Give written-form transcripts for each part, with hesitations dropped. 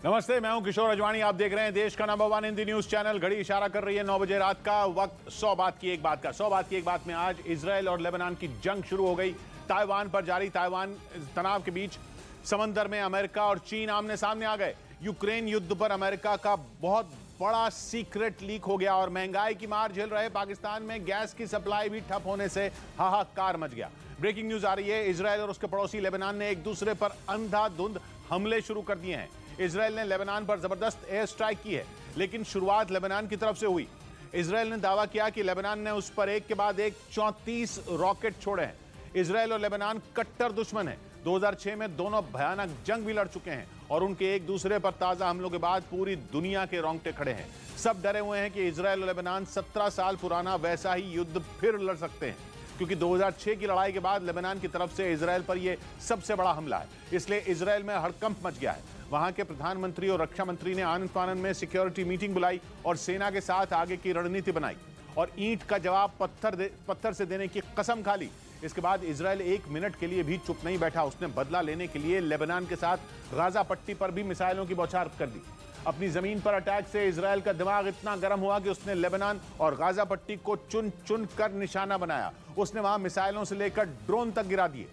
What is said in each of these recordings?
नमस्ते, मैं हूं किशोर अजवाणी। आप देख रहे हैं देश का नंबर 1 हिंदी न्यूज चैनल। घड़ी इशारा कर रही है 9 बजे रात का। वक्त 100 बात की एक बात का। 100 बात की एक बात में आज इजराइल और लेबनान की जंग शुरू हो गई। ताइवान पर जारी ताइवान तनाव के बीच समंदर में अमेरिका और चीन आमने सामने आ गए। यूक्रेन युद्ध पर अमेरिका का बहुत बड़ा सीक्रेट लीक हो गया और महंगाई की मार झेल रहे पाकिस्तान में गैस की सप्लाई भी ठप होने से हाहाकार मच गया। ब्रेकिंग न्यूज आ रही है, इजराइल और उसके पड़ोसी लेबनान ने एक दूसरे पर अंधाधुंध हमले शुरू कर दिए हैं। इजराइल ने लेबनान पर जबरदस्त एयर स्ट्राइक की है, लेकिन शुरुआत लेबनान की तरफ से हुई। इजराइल ने दावा किया कि लेबनान ने उस पर एक के बाद एक 34 रॉकेट छोड़े हैं। इजराइल और लेबनान कट्टर दुश्मन हैं। 2006 में दोनों भयानक जंग भी लड़ चुके हैं और उनके एक दूसरे पर ताजा हमलों के बाद पूरी दुनिया के रोंगटे खड़े हैं। सब डरे हुए हैं कि इजराइल और लेबनान 17 साल पुराना वैसा ही युद्ध फिर लड़ सकते हैं, क्योंकि 2006 की लड़ाई के बाद लेबनान की तरफ से इजराइल पर यह सबसे बड़ा हमला है। इसलिए इजराइल में हड़कंप मच गया है। वहां के प्रधानमंत्री और रक्षा मंत्री ने आनंद फानन में सिक्योरिटी मीटिंग बुलाई और सेना के साथ आगे की रणनीति बनाई और ईंट का जवाब पत्थर से देने की कसम खा ली। इसके बाद इजराइल एक मिनट के लिए भी चुप नहीं बैठा। उसने बदला लेने के लिए लेबनान के साथ गाजा पट्टी पर भी मिसाइलों की बौछार कर दी। अपनी जमीन पर अटैक से इजराइल का दिमाग इतना गर्म हुआ कि उसने लेबनान और गाजा पट्टी को चुन चुन कर निशाना बनाया। उसने वहां मिसाइलों से लेकर ड्रोन तक गिरा दिए।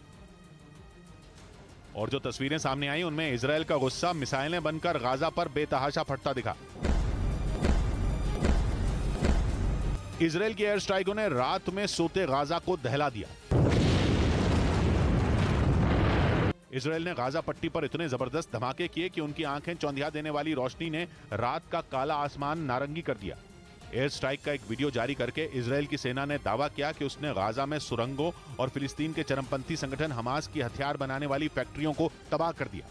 और जो तस्वीरें सामने आई उनमें इजराइल का गुस्सा मिसाइलें बनकर गाजा पर बेतहाशा फटता दिखा। इजराइल की एयर स्ट्राइकों ने रात में सोते गाजा को दहला दिया। इजराइल ने गाजा पट्टी पर इतने जबरदस्त धमाके किए कि उनकी आंखें चौंधिया देने वाली रोशनी ने रात का काला आसमान नारंगी कर दिया। एयर स्ट्राइक का एक वीडियो जारी करके इजराइल की सेना ने दावा किया कि उसने गाजा में सुरंगों और फिलिस्तीन के चरमपंथी संगठन हमास की हथियार बनाने वाली फैक्ट्रियों को तबाह कर दिया।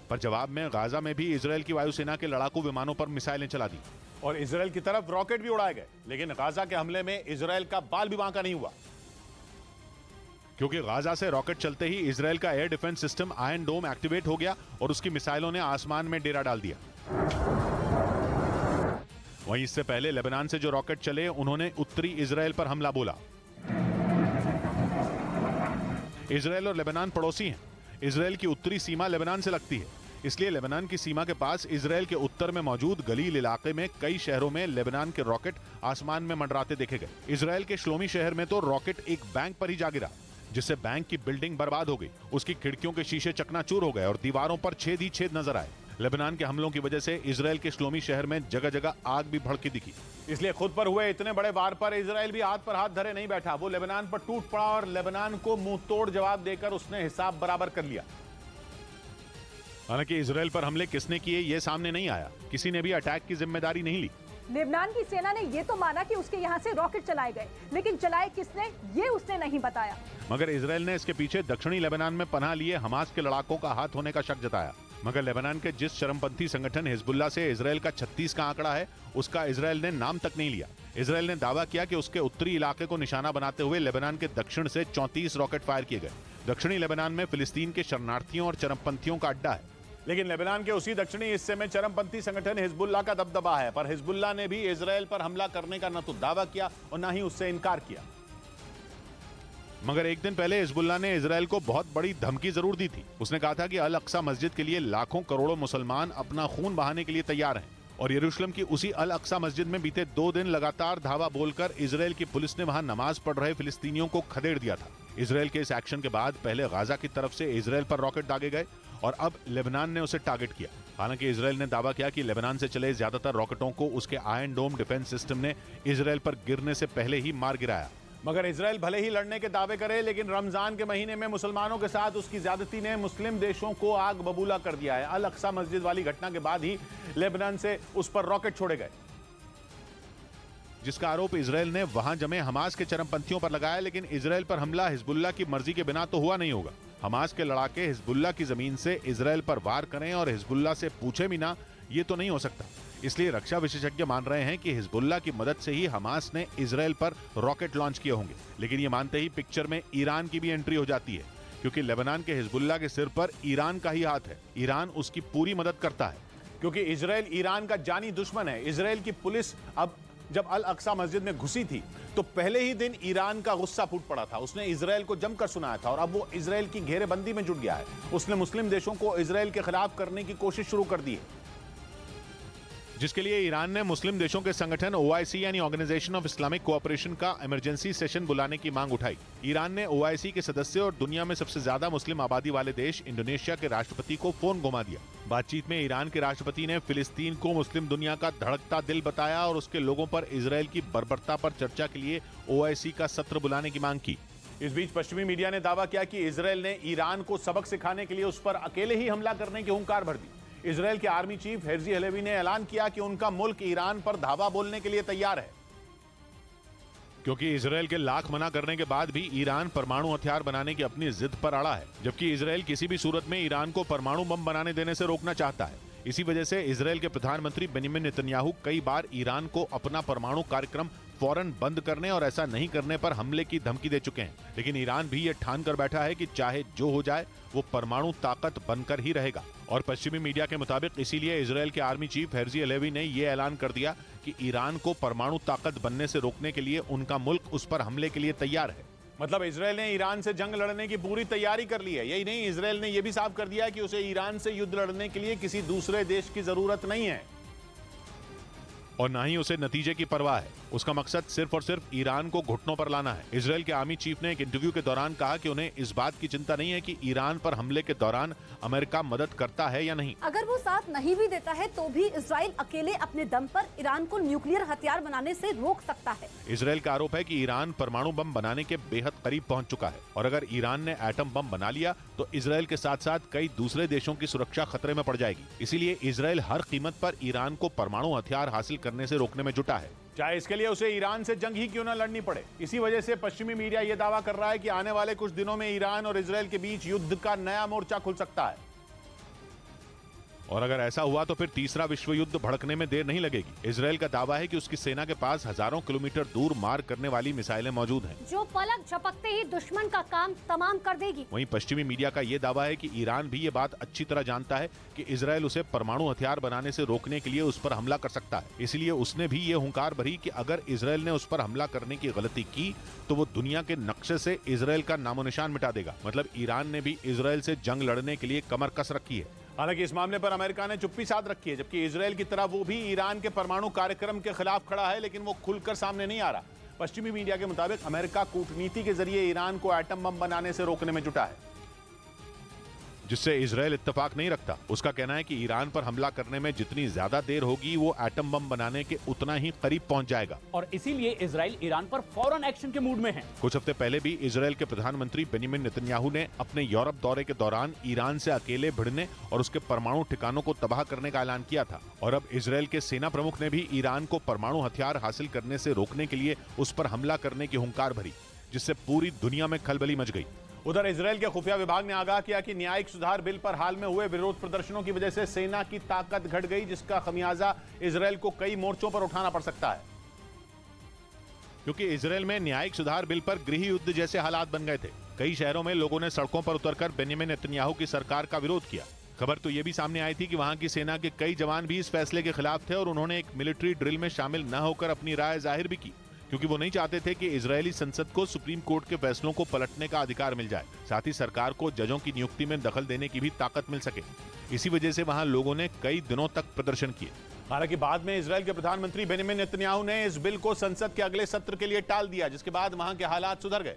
पर जवाब में गाजा में भी इजराइल की वायुसेना के लड़ाकू विमानों पर मिसाइलें चला दी और इजराइल की तरफ रॉकेट भी उड़ाए गए। लेकिन गाजा के हमले में इजराइल का बाल भी बांका नहीं हुआ, क्योंकि गाजा से रॉकेट चलते ही इजराइल का एयर डिफेंस सिस्टम आयरन डोम एक्टिवेट हो गया और उसकी मिसाइलों ने आसमान में डेरा डाल दिया। वहीं इससे पहले लेबनान से जो रॉकेट चले उन्होंने उत्तरी इजराइल पर हमला बोला। इजराइल और लेबनान पड़ोसी हैं। इजराइल की उत्तरी सीमा लेबनान से लगती है, इसलिए लेबनान की सीमा के पास इजराइल के उत्तर में मौजूद गलील इलाके में कई शहरों में लेबनान के रॉकेट आसमान में मंडराते देखे गए। इजराइल के श्लोमी शहर में तो रॉकेट एक बैंक पर ही जा गिरा, जिससे बैंक की बिल्डिंग बर्बाद हो गई। उसकी खिड़कियों के शीशे चकनाचूर हो गए और दीवारों पर छेद ही छेद नजर आए। लेबनान के हमलों की वजह से इजराइल के श्लोमी शहर में जगह जगह आग भी भड़की दिखी। इसलिए खुद पर हुए इतने बड़े वार पर इजराइल भी हाथ पर हाथ धरे नहीं बैठा। वो लेबनान पर टूट पड़ा और लेबनान को मुंह तोड़ जवाब देकर उसने हिसाब बराबर कर लिया। हालांकि इजराइल पर हमले किसने किए ये सामने नहीं आया। किसी ने भी अटैक की जिम्मेदारी नहीं ली। लेबनान की सेना ने यह तो माना कि उसके यहां से रॉकेट चलाए गए, लेकिन चलाए किसने ये उसने नहीं बताया। मगर इजराइल ने इसके पीछे दक्षिणी लेबनान में पनाह लिए हमास के लड़ाकों का हाथ होने का शक जताया। मगर लेबनान के जिस चरमपंथी संगठन हिजबुल्लाह से इजराइल का 36 का आंकड़ा है, उसका इजराइल ने नाम तक नहीं लिया। इजराइल ने दावा किया कि उसके उत्तरी इलाके को निशाना बनाते हुए लेबनान के दक्षिण से 34 रॉकेट फायर किए गए। दक्षिणी लेबनान में फिलिस्तीन के शरणार्थियों और चरमपंथियों का अड्डा है, लेकिन लेबनान के उसी दक्षिणी हिस्से में चरमपंथी संगठन हिजबुल्लाह का दबदबा है। पर हिजबुल्लाह ने भी इजराइल पर हमला करने का न तो दावा किया और न ही उससे इनकार किया। मगर एक दिन पहले हिजबुल्लाह ने इजराइल को बहुत बड़ी धमकी जरूर दी थी। उसने कहा था कि अल अक्सा मस्जिद के लिए लाखों करोड़ों मुसलमान अपना खून बहाने के लिए तैयार हैं और यरूशलेम की उसी अल अक्सा मस्जिद में बीते 2 दिन लगातार धावा बोलकर इजराइल की पुलिस ने वहां नमाज पढ़ रहे फिलिस्तीनियों को खदेड़ दिया था। इजराइल के इस एक्शन के बाद पहले गाजा की तरफ से इजराइल पर रॉकेट दागे गए और अब लेबनान ने उसे टारगेट किया। हालांकि इजराइल ने दावा किया कि लेबनान से चले ज्यादातर रॉकेटों को उसके आयरन डोम डिफेंस सिस्टम ने इजराइल पर गिरने से पहले ही मार गिराया। मगर इजराइल भले ही लड़ने के दावे करे, लेकिन रमजान के महीने में मुसलमानों के साथ उसकी ज्यादती ने मुस्लिम देशों को आग बबूला कर दिया है। अल अक्सा मस्जिद वाली घटना के बाद ही लेबनान से उस पर रॉकेट छोड़े गए, जिसका आरोप इजराइल ने वहां जमे हमास के चरमपंथियों पर लगाया। लेकिन इजराइल पर हमला हिजबुल्लाह की मर्जी के बिना तो हुआ नहीं होगा। हमास के लड़ाके हिजबुल्लाह की जमीन से इजराइल पर वार करें और हिजबुल्लाह से पूछे भी ना, ये तो नहीं हो सकता। इसलिए रक्षा विशेषज्ञ मान रहे हैं कि हिजबुल्लाह की मदद से ही हमास ने इजराइल पर रॉकेट लॉन्च किए होंगे। लेकिन ये मानते ही पिक्चर में ईरान की भी एंट्री हो जाती है, क्योंकि लेबनान के हिजबुल्लाह के सिर पर ईरान का ही हाथ है। ईरान उसकी पूरी मदद करता है, क्योंकि इजराइल ईरान का जानी दुश्मन है। इजराइल की पुलिस अब जब अल अक्सा मस्जिद में घुसी थी तो पहले ही दिन ईरान का गुस्सा फूट पड़ा था। उसने इजराइल को जमकर सुनाया था और अब वो इजराइल की घेरेबंदी में जुट गया है। उसने मुस्लिम देशों को इजराइल के खिलाफ करने की कोशिश शुरू कर दी है, जिसके लिए ईरान ने मुस्लिम देशों के संगठन OIC यानी ऑर्गेनाइजेशन ऑफ इस्लामिक कोऑपरेशन का इमरजेंसी सेशन बुलाने की मांग उठाई। ईरान ने OIC के सदस्य और दुनिया में सबसे ज्यादा मुस्लिम आबादी वाले देश इंडोनेशिया के राष्ट्रपति को फोन घुमा दिया। बातचीत में ईरान के राष्ट्रपति ने फिलिस्तीन को मुस्लिम दुनिया का धड़कता दिल बताया और उसके लोगों पर इजराइल की बर्बरता पर चर्चा के लिए OIC का सत्र बुलाने की मांग की। इस बीच पश्चिमी मीडिया ने दावा किया कि इजराइल ने ईरान को सबक सिखाने के लिए उस पर अकेले ही हमला करने की हुंकार भर दी। इजराइल के आर्मी चीफ हेर्जी हलेवी ने ऐलान किया कि उनका मुल्क ईरान पर धावा बोलने के लिए तैयार है, क्योंकि इजराइल के लाख मना करने के बाद भी ईरान परमाणु हथियार बनाने की अपनी जिद पर अड़ा है, जबकि इजराइल किसी भी सूरत में ईरान को परमाणु बम बनाने देने से रोकना चाहता है। इसी वजह से इजराइल के प्रधानमंत्री बेंजामिन नेतन्याहू कई बार ईरान को अपना परमाणु कार्यक्रम फौरन बंद करने और ऐसा नहीं करने पर हमले की धमकी दे चुके हैं। लेकिन ईरान भी ये ठान कर बैठा है कि चाहे जो हो जाए वो परमाणु ताकत बनकर ही रहेगा। और पश्चिमी मीडिया के मुताबिक इसीलिए इजराइल के आर्मी चीफ हेर्जी हलेवी ने ये ऐलान कर दिया कि ईरान को परमाणु ताकत बनने से रोकने के लिए उनका मुल्क उस पर हमले के लिए तैयार है। मतलब इजराइल ने ईरान से जंग लड़ने की पूरी तैयारी कर ली है। यही नहीं, इजराइल ने यह भी साफ कर दिया है कि उसे ईरान से युद्ध लड़ने के लिए किसी दूसरे देश की जरूरत नहीं है और ना ही उसे नतीजे की परवाह है। उसका मकसद सिर्फ और सिर्फ ईरान को घुटनों पर लाना है। इजराइल के आर्मी चीफ ने एक इंटरव्यू के दौरान कहा कि उन्हें इस बात की चिंता नहीं है कि ईरान पर हमले के दौरान अमेरिका मदद करता है या नहीं। अगर वो साथ नहीं भी देता है तो भी इजराइल अकेले अपने दम पर ईरान को न्यूक्लियर हथियार बनाने से रोक सकता है। इजराइल का आरोप है कि ईरान परमाणु बम बनाने के बेहद करीब पहुंच चुका है और अगर ईरान ने एटम बम बना लिया तो इजराइल के साथ साथ कई दूसरे देशों की सुरक्षा खतरे में पड़ जाएगी। इसीलिए इजराइल हर कीमत पर ईरान को परमाणु हथियार हासिल करने से रोकने में जुटा है, चाहे इसके लिए उसे ईरान से जंग ही क्यों न लड़नी पड़े। इसी वजह से पश्चिमी मीडिया यह दावा कर रहा है कि आने वाले कुछ दिनों में ईरान और इजराइल के बीच युद्ध का नया मोर्चा खुल सकता है और अगर ऐसा हुआ तो फिर तीसरा विश्व युद्ध भड़कने में देर नहीं लगेगी। इजराइल का दावा है कि उसकी सेना के पास हजारों किलोमीटर दूर मार करने वाली मिसाइलें मौजूद हैं, जो पलक झपकते ही दुश्मन का काम तमाम कर देगी। वहीं पश्चिमी मीडिया का ये दावा है कि ईरान भी ये बात अच्छी तरह जानता है कि इजराइल उसे परमाणु हथियार बनाने से रोकने के लिए उस पर हमला कर सकता है। इसलिए उसने भी ये हुंकार भरी कि अगर इजराइल ने उस पर हमला करने की गलती की तो वो दुनिया के नक्शे से इजराइल का नामो निशान मिटा देगा। मतलब ईरान ने भी इजराइल से जंग लड़ने के लिए कमर कस रखी है। हालांकि इस मामले पर अमेरिका ने चुप्पी साध रखी है, जबकि इजराइल की तरह वो भी ईरान के परमाणु कार्यक्रम के खिलाफ खड़ा है, लेकिन वो खुलकर सामने नहीं आ रहा। पश्चिमी मीडिया के मुताबिक अमेरिका कूटनीति के जरिए ईरान को एटम बम बनाने से रोकने में जुटा है, जिससे इजराइल इत्तेफाक नहीं रखता। उसका कहना है कि ईरान पर हमला करने में जितनी ज्यादा देर होगी वो एटम बम बनाने के उतना ही करीब पहुंच जाएगा और इसीलिए इजराइल ईरान पर फौरन एक्शन के मूड में है। कुछ हफ्ते पहले भी इजराइल के प्रधानमंत्री बेंजामिन नेतन्याहू ने अपने यूरोप दौरे के दौरान ईरान से अकेले भिड़ने और उसके परमाणु ठिकानों को तबाह करने का ऐलान किया था और अब इजराइल के सेना प्रमुख ने भी ईरान को परमाणु हथियार हासिल करने से रोकने के लिए उस पर हमला करने की हुंकार भरी, जिससे पूरी दुनिया में खलबली मच गई। उधर इजराइल के खुफिया विभाग ने आगाह किया कि न्यायिक सुधार बिल पर हाल में हुए विरोध प्रदर्शनों की वजह से सेना की ताकत घट गई, जिसका खमियाजा इजराइल को कई मोर्चों पर उठाना पड़ सकता है, क्योंकि इजराइल में न्यायिक सुधार बिल पर गृह युद्ध जैसे हालात बन गए थे। कई शहरों में लोगों ने सड़कों पर उतरकर बेंजामिन नेतन्याहू की सरकार का विरोध किया। खबर तो यह भी सामने आई थी कि वहां की सेना के कई जवान भी इस फैसले के खिलाफ थे और उन्होंने एक मिलिट्री ड्रिल में शामिल न होकर अपनी राय जाहिर भी की, क्योंकि वो नहीं चाहते थे कि इजरायली संसद को सुप्रीम कोर्ट के फैसलों को पलटने का अधिकार मिल जाए, साथ ही सरकार को जजों की नियुक्ति में दखल देने की भी ताकत मिल सके। इसी वजह से वहां लोगों ने कई दिनों तक प्रदर्शन किए। हालांकि बाद में इजराइल के प्रधानमंत्री बेंजामिन नेतन्याहू ने इस बिल को संसद के अगले सत्र के लिए टाल दिया, जिसके बाद वहां के हालात सुधर गए।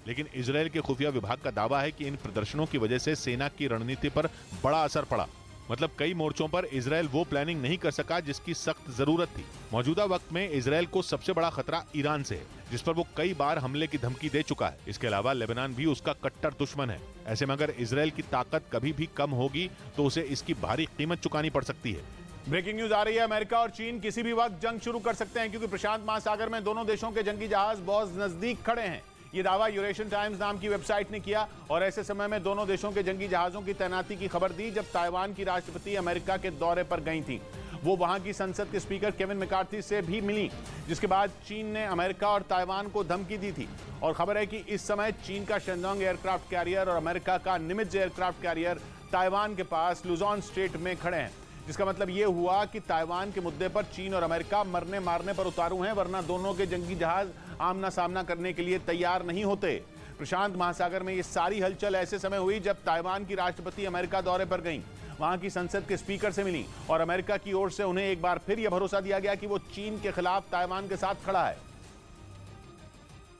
लेकिन इजराइल के खुफिया विभाग का दावा है कि इन प्रदर्शनों की वजह से सेना की रणनीति पर बड़ा असर पड़ा। मतलब कई मोर्चों पर इजराइल वो प्लानिंग नहीं कर सका जिसकी सख्त जरूरत थी। मौजूदा वक्त में इजराइल को सबसे बड़ा खतरा ईरान से है, जिस पर वो कई बार हमले की धमकी दे चुका है। इसके अलावा लेबनान भी उसका कट्टर दुश्मन है। ऐसे में अगर इजराइल की ताकत कभी भी कम होगी तो उसे इसकी भारी कीमत चुकानी पड़ सकती है। ब्रेकिंग न्यूज आ रही है, अमेरिका और चीन किसी भी वक्त जंग शुरू कर सकते हैं, क्योंकि प्रशांत महासागर में दोनों देशों के जंगी जहाज बहुत नजदीक खड़े हैं। ये दावा यूरेशियन टाइम्स नाम की वेबसाइट ने किया और ऐसे समय में दोनों देशों के जंगी जहाजों की तैनाती की खबर दी जब ताइवान की राष्ट्रपति अमेरिका के दौरे पर गई थी। वो वहां की संसद के स्पीकर केविन मैकार्थी से भी मिली, जिसके बाद चीन ने अमेरिका और ताइवान को धमकी दी थी। और खबर है कि इस समय चीन का शेंडोंग एयरक्राफ्ट कैरियर और अमेरिका का निमित्ज एयरक्राफ्ट कैरियर ताइवान के पास लुजॉन स्ट्रेट में खड़े हैं। जिसका मतलब यह हुआ कि ताइवान के मुद्दे पर चीन और अमेरिका मरने मारने पर उतारू हैं, वरना दोनों के जंगी जहाज आमना सामना करने के लिए तैयार नहीं होते। प्रशांत महासागर में ये सारी हलचल ऐसे समय हुई जब ताइवान की राष्ट्रपति अमेरिका दौरे पर गईं, वहां की संसद के स्पीकर से मिली और अमेरिका की ओर से उन्हें एक बार फिर यह भरोसा दिया गया कि वो चीन के खिलाफ ताइवान के साथ खड़ा है।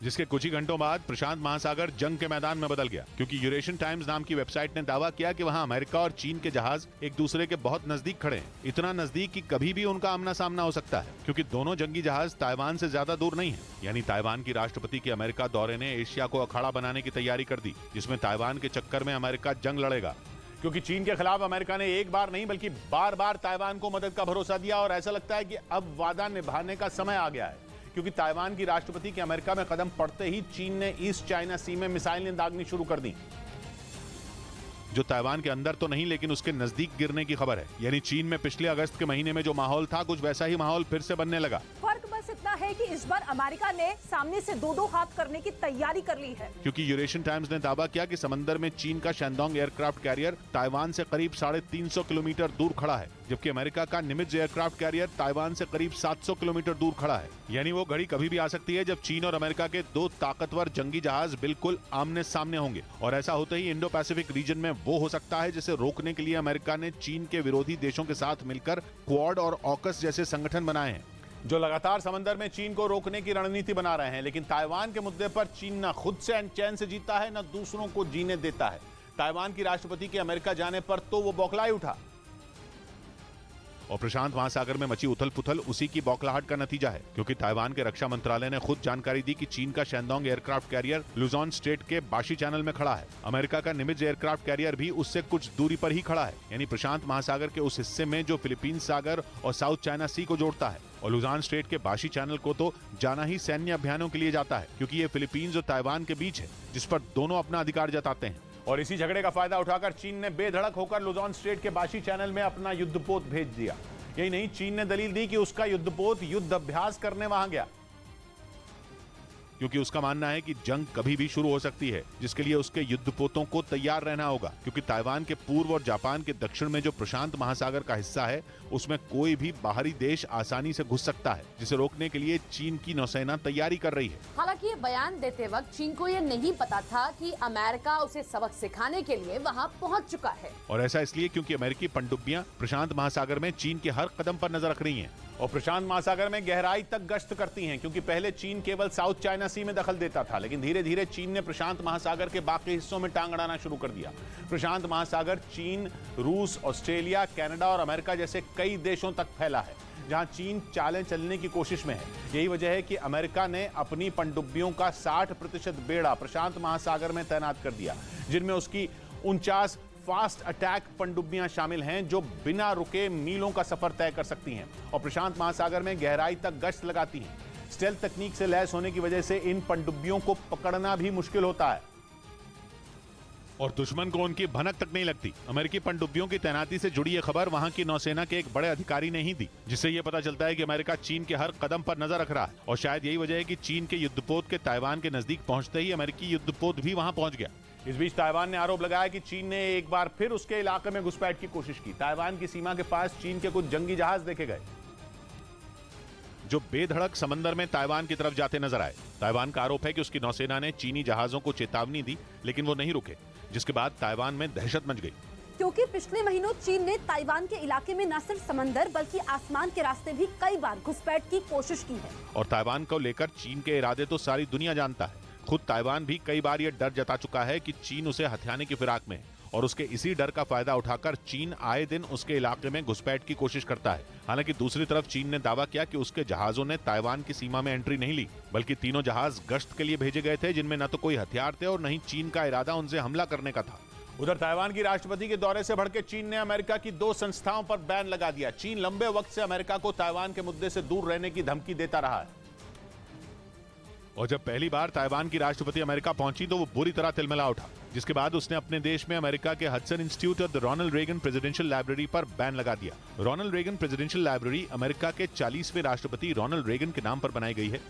जिसके कुछ ही घंटों बाद प्रशांत महासागर जंग के मैदान में बदल गया, क्योंकि यूरेशियन टाइम्स नाम की वेबसाइट ने दावा किया कि वहां अमेरिका और चीन के जहाज एक दूसरे के बहुत नजदीक खड़े हैं, इतना नजदीक कि कभी भी उनका आमना सामना हो सकता है, क्योंकि दोनों जंगी जहाज ताइवान से ज्यादा दूर नहीं है। यानी ताइवान की राष्ट्रपति के अमेरिका दौरे ने एशिया को अखाड़ा बनाने की तैयारी कर दी, जिसमें ताइवान के चक्कर में अमेरिका जंग लड़ेगा। क्योंकि चीन के खिलाफ अमेरिका ने एक बार नहीं बल्कि बार बार ताइवान को मदद का भरोसा दिया और ऐसा लगता है कि अब वादा निभाने का समय आ गया है, क्योंकि ताइवान की राष्ट्रपति के अमेरिका में कदम पड़ते ही चीन ने ईस्ट चाइना सी में मिसाइलें दागनी शुरू कर दी, जो ताइवान के अंदर तो नहीं लेकिन उसके नजदीक गिरने की खबर है। यानी चीन में पिछले अगस्त के महीने में जो माहौल था, कुछ वैसा ही माहौल फिर से बनने लगा। फर्क बस इतना है कि इस बार अमेरिका ने सामने से दो हाथ करने की तैयारी कर ली है, क्योंकि यूरेशियन टाइम्स ने दावा किया कि समंदर में चीन का शैंडोंग एयरक्राफ्ट कैरियर ताइवान से करीब 350 किलोमीटर दूर खड़ा है, जबकि अमेरिका का निमित्ज एयरक्राफ्ट कैरियर ताइवान से करीब 700 किलोमीटर दूर खड़ा है। यानी वो घड़ी कभी भी आ सकती है जब चीन और अमेरिका के दो ताकतवर जंगी जहाज बिल्कुल आमने सामने होंगे, और ऐसा होते ही इंडो पैसिफिक रीजन में वो हो सकता है जिसे रोकने के लिए अमेरिका ने चीन के विरोधी देशों के साथ मिलकर क्वाड और ऑकस जैसे संगठन बनाए हैं, जो लगातार समंदर में चीन को रोकने की रणनीति बना रहे हैं। लेकिन ताइवान के मुद्दे पर चीन न खुद से चैन से जीता है, न दूसरों को जीने देता है। ताइवान की राष्ट्रपति के अमेरिका जाने पर तो वो बौखलाए उठा, और प्रशांत महासागर में मची उथल पुथल उसी की बौखलाहट का नतीजा है, क्योंकि ताइवान के रक्षा मंत्रालय ने खुद जानकारी दी कि चीन का शैंडोंग एयरक्राफ्ट कैरियर लुजोन स्ट्रेट के बाशी चैनल में खड़ा है। अमेरिका का निमित्ज एयरक्राफ्ट कैरियर भी उससे कुछ दूरी पर ही खड़ा है, यानी प्रशांत महासागर के उस हिस्से में जो फिलीपींस सागर और साउथ चाइना सी को जोड़ता है। और लुजोन स्ट्रेट के बाशी चैनल को तो जाना ही सैन्य अभियानों के लिए जाता है, क्योंकि ये फिलीपींस और ताइवान के बीच है, जिस पर दोनों अपना अधिकार जताते हैं। और इसी झगड़े का फायदा उठाकर चीन ने बेधड़क होकर लुजोन स्ट्रेट के बाशी चैनल में अपना युद्धपोत भेज दिया। यही नहीं, चीन ने दलील दी कि उसका युद्धपोत युद्ध अभ्यास करने वहां गया, क्योंकि उसका मानना है कि जंग कभी भी शुरू हो सकती है, जिसके लिए उसके युद्धपोतों को तैयार रहना होगा, क्योंकि ताइवान के पूर्व और जापान के दक्षिण में जो प्रशांत महासागर का हिस्सा है, उसमें कोई भी बाहरी देश आसानी से घुस सकता है, जिसे रोकने के लिए चीन की नौसेना तैयारी कर रही है। हालांकि ये बयान देते वक्त चीन को ये नहीं पता था कि अमेरिका उसे सबक सिखाने के लिए वहाँ पहुँच चुका है, और ऐसा इसलिए क्योंकि अमेरिकी पनडुब्बियां प्रशांत महासागर में चीन के हर कदम पर नजर रख रही हैं और प्रशांत महासागर में गहराई तक गश्त करती हैं, क्योंकि पहले चीन केवल साउथ चाइना सी में दखल देता था, लेकिन धीरे धीरे चीन ने प्रशांत महासागर के बाकी हिस्सों में टांग अड़ाना शुरू कर दिया। प्रशांत महासागर चीन, रूस, ऑस्ट्रेलिया, कनाडा और अमेरिका जैसे कई देशों तक फैला है, जहां चीन चालें चलने की कोशिश में है। यही वजह है कि अमेरिका ने अपनी पनडुब्बियों का 60% बेड़ा प्रशांत महासागर में तैनात कर दिया, जिनमें उसकी 49 फास्ट अटैक पनडुब्बियां शामिल हैं, जो बिना रुके मीलों का सफर तय कर सकती हैं और प्रशांत महासागर में गहराई तक गश्त लगाती हैं। स्टेल्थ तकनीक से लैस होने की वजह से इन पनडुब्बियों को पकड़ना भी मुश्किल होता है और दुश्मन को उनकी भनक तक नहीं लगती। अमेरिकी पनडुब्बियों की तैनाती से जुड़ी यह खबर वहां की नौसेना के एक बड़े अधिकारी ने ही दी, जिससे यह पता चलता है कि अमेरिका चीन के हर कदम पर नजर रख रहा है, और शायद यही वजह है कि चीन के युद्धपोत के ताइवान के नजदीक पहुंचते ही अमेरिकी युद्धपोत भी वहां पहुंच गया। इस बीच ताइवान ने आरोप लगाया कि चीन ने एक बार फिर उसके इलाके में घुसपैठ की कोशिश की। ताइवान की सीमा के पास चीन के कुछ जंगी जहाज देखे गए, जो बेधड़क समंदर में ताइवान की तरफ जाते नजर आए। ताइवान का आरोप है कि उसकी नौसेना ने चीनी जहाजों को चेतावनी दी, लेकिन वो नहीं रुके, जिसके बाद ताइवान में दहशत मच गई, क्योंकि पिछले महीनों चीन ने ताइवान के इलाके में न सिर्फ समंदर बल्कि आसमान के रास्ते भी कई बार घुसपैठ की कोशिश की है। और ताइवान को लेकर चीन के इरादे तो सारी दुनिया जानता है। खुद ताइवान भी कई बार यह डर जता चुका है कि चीन उसे हथियाने की फिराक में है, और उसके इसी डर का फायदा उठाकर चीन आए दिन उसके इलाके में घुसपैठ की कोशिश करता है। हालांकि दूसरी तरफ चीन ने दावा किया कि उसके जहाजों ने ताइवान की सीमा में एंट्री नहीं ली, बल्कि तीनों जहाज गश्त के लिए भेजे गए थे, जिनमें न तो कोई हथियार थे और न ही चीन का इरादा उनसे हमला करने का था। उधर ताइवान की राष्ट्रपति के दौरे से भड़के चीन ने अमेरिका की 2 संस्थाओं पर बैन लगा दिया। चीन लंबे वक्त से अमेरिका को ताइवान के मुद्दे से दूर रहने की धमकी देता रहा है, और जब पहली बार ताइवान की राष्ट्रपति अमेरिका पहुंची तो वो बुरी तरह तिलमिला उठा, जिसके बाद उसने अपने देश में अमेरिका के हडसन इंस्टीट्यूट और the Ronald Reagan presidential library पर बैन लगा दिया। Ronald Reagan presidential library America के 40वें राष्ट्रपति रोनाल्ड रेगन के नाम पर बनाई गई है,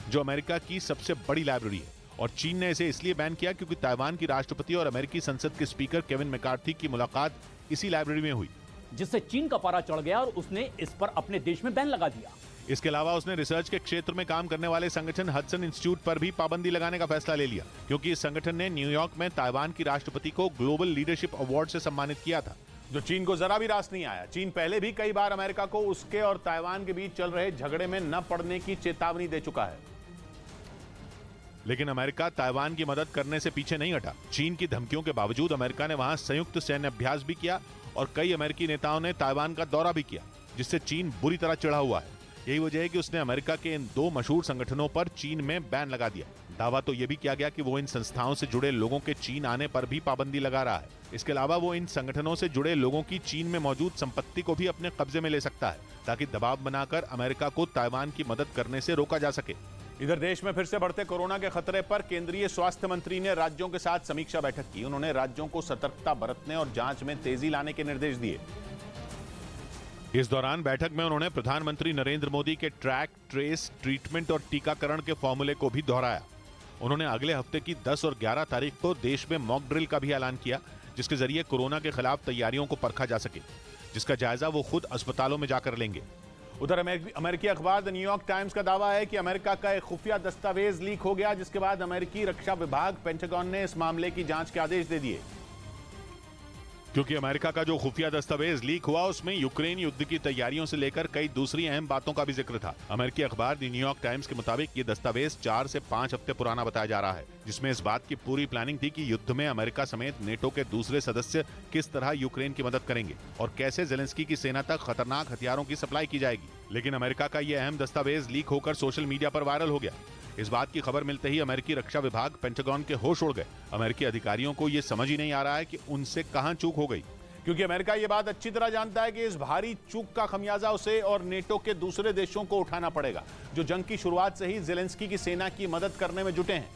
जो अमेरिका की सबसे बड़ी लाइब्रेरी है, और चीन ने इसे इसलिए बैन किया क्योंकि ताइवान की राष्ट्रपति और अमेरिकी संसद के स्पीकर केविन मैकार्थी की मुलाकात इसी लाइब्रेरी में हुई। जिससे चीन का पारा चढ़ गया और उसने इस पर अपने देश में बैन लगा दिया। इसके अलावा उसने रिसर्च के क्षेत्र में काम करने वाले संगठन हडसन इंस्टीट्यूट पर भी पाबंदी लगाने का फैसला ले लिया, क्योंकि इस संगठन ने न्यूयॉर्क में ताइवान की राष्ट्रपति को ग्लोबल लीडरशिप अवार्ड से सम्मानित किया था, जो चीन को जरा भी रास नहीं आया। चीन पहले भी कई बार अमेरिका को उसके और ताइवान के बीच चल रहे झगड़े में न पड़ने की चेतावनी दे चुका है, लेकिन अमेरिका ताइवान की मदद करने से पीछे नहीं हटा। चीन की धमकियों के बावजूद अमेरिका ने वहां संयुक्त सैन्य अभ्यास भी किया और कई अमेरिकी नेताओं ने ताइवान का दौरा भी किया, जिससे चीन बुरी तरह चिढ़ा हुआ है। यही वजह है कि उसने अमेरिका के इन दो मशहूर संगठनों पर चीन में बैन लगा दिया। दावा तो यह भी किया गया कि वो इन संस्थाओं से जुड़े लोगों के चीन आने पर भी पाबंदी लगा रहा है। इसके अलावा वो इन संगठनों से जुड़े लोगों की चीन में मौजूद संपत्ति को भी अपने कब्जे में ले सकता है, ताकि दबाव बनाकर अमेरिका को ताइवान की मदद करने से रोका जा सके। इधर देश में फिर से बढ़ते कोरोना के खतरे पर केंद्रीय स्वास्थ्य मंत्री ने राज्यों के साथ समीक्षा बैठक की। उन्होंने राज्यों को सतर्कता बरतने और जांच में तेजी लाने के निर्देश दिए। इस दौरान बैठक में उन्होंने प्रधानमंत्री नरेंद्र मोदी के ट्रैक, ट्रेस, ट्रीटमेंट और टीकाकरण के फॉर्मूले को भी दोहराया। उन्होंने अगले हफ्ते की 10 और 11 तारीख को देश में मॉक ड्रिल का भी ऐलान किया, जिसके जरिए कोरोना के खिलाफ तैयारियों को परखा जा सके, जिसका जायजा वो खुद अस्पतालों में जाकर लेंगे। उधर अमेरिकी अखबार द न्यूयॉर्क टाइम्स का दावा है कि अमेरिका का एक खुफिया दस्तावेज लीक हो गया, जिसके बाद अमेरिकी रक्षा विभाग पेंटागन ने इस मामले की जांच के आदेश दे दिए। क्योंकि अमेरिका का जो खुफिया दस्तावेज लीक हुआ उसमें यूक्रेन युद्ध की तैयारियों से लेकर कई दूसरी अहम बातों का भी जिक्र था। अमेरिकी अखबार द न्यूयॉर्क टाइम्स के मुताबिक ये दस्तावेज 4 से 5 हफ्ते पुराना बताया जा रहा है, जिसमें इस बात की पूरी प्लानिंग थी कि युद्ध में अमेरिका समेत नेटो के दूसरे सदस्य किस तरह यूक्रेन की मदद करेंगे और कैसे जेलेंस्की की सेना तक खतरनाक हथियारों की सप्लाई की जाएगी। लेकिन अमेरिका का ये अहम दस्तावेज लीक होकर सोशल मीडिया पर वायरल हो गया। इस बात की खबर मिलते ही अमेरिकी रक्षा विभाग पेंटागन के होश उड़ गए। अमेरिकी अधिकारियों को ये समझ ही नहीं आ रहा है कि उनसे कहां चूक हो गई, क्योंकि अमेरिका ये बात अच्छी तरह जानता है कि इस भारी चूक का खमियाजा उसे और नेटो के दूसरे देशों को उठाना पड़ेगा, जो जंग की शुरुआत से ही जेलेंस्की की सेना की मदद करने में जुटे हैं।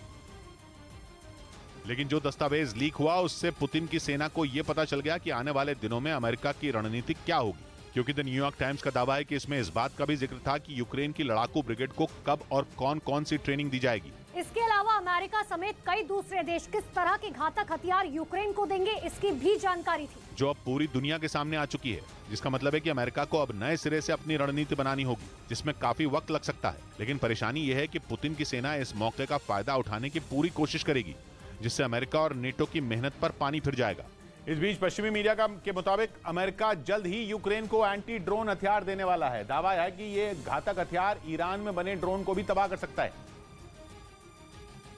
लेकिन जो दस्तावेज लीक हुआ उससे पुतिन की सेना को यह पता चल गया कि आने वाले दिनों में अमेरिका की रणनीति क्या होगी, क्योंकि द न्यूयॉर्क टाइम्स का दावा है कि इसमें इस बात का भी जिक्र था कि यूक्रेन की लड़ाकू ब्रिगेड को कब और कौन कौन सी ट्रेनिंग दी जाएगी। इसके अलावा अमेरिका समेत कई दूसरे देश किस तरह के घातक हथियार यूक्रेन को देंगे, इसकी भी जानकारी थी, जो अब पूरी दुनिया के सामने आ चुकी है, जिसका मतलब है कि अमेरिका को अब नए सिरे से अपनी रणनीति बनानी होगी, जिसमें काफी वक्त लग सकता है। लेकिन परेशानी यह है कि पुतिन की सेना इस मौके का फायदा उठाने की पूरी कोशिश करेगी, जिससे अमेरिका और नेटो की मेहनत पर पानी फिर जाएगा। इस बीच पश्चिमी मीडिया के मुताबिक अमेरिका जल्द ही यूक्रेन को एंटी ड्रोन हथियार देने वाला है। दावा है कि ये घातक हथियार ईरान में बने ड्रोन को भी तबाह कर सकता है,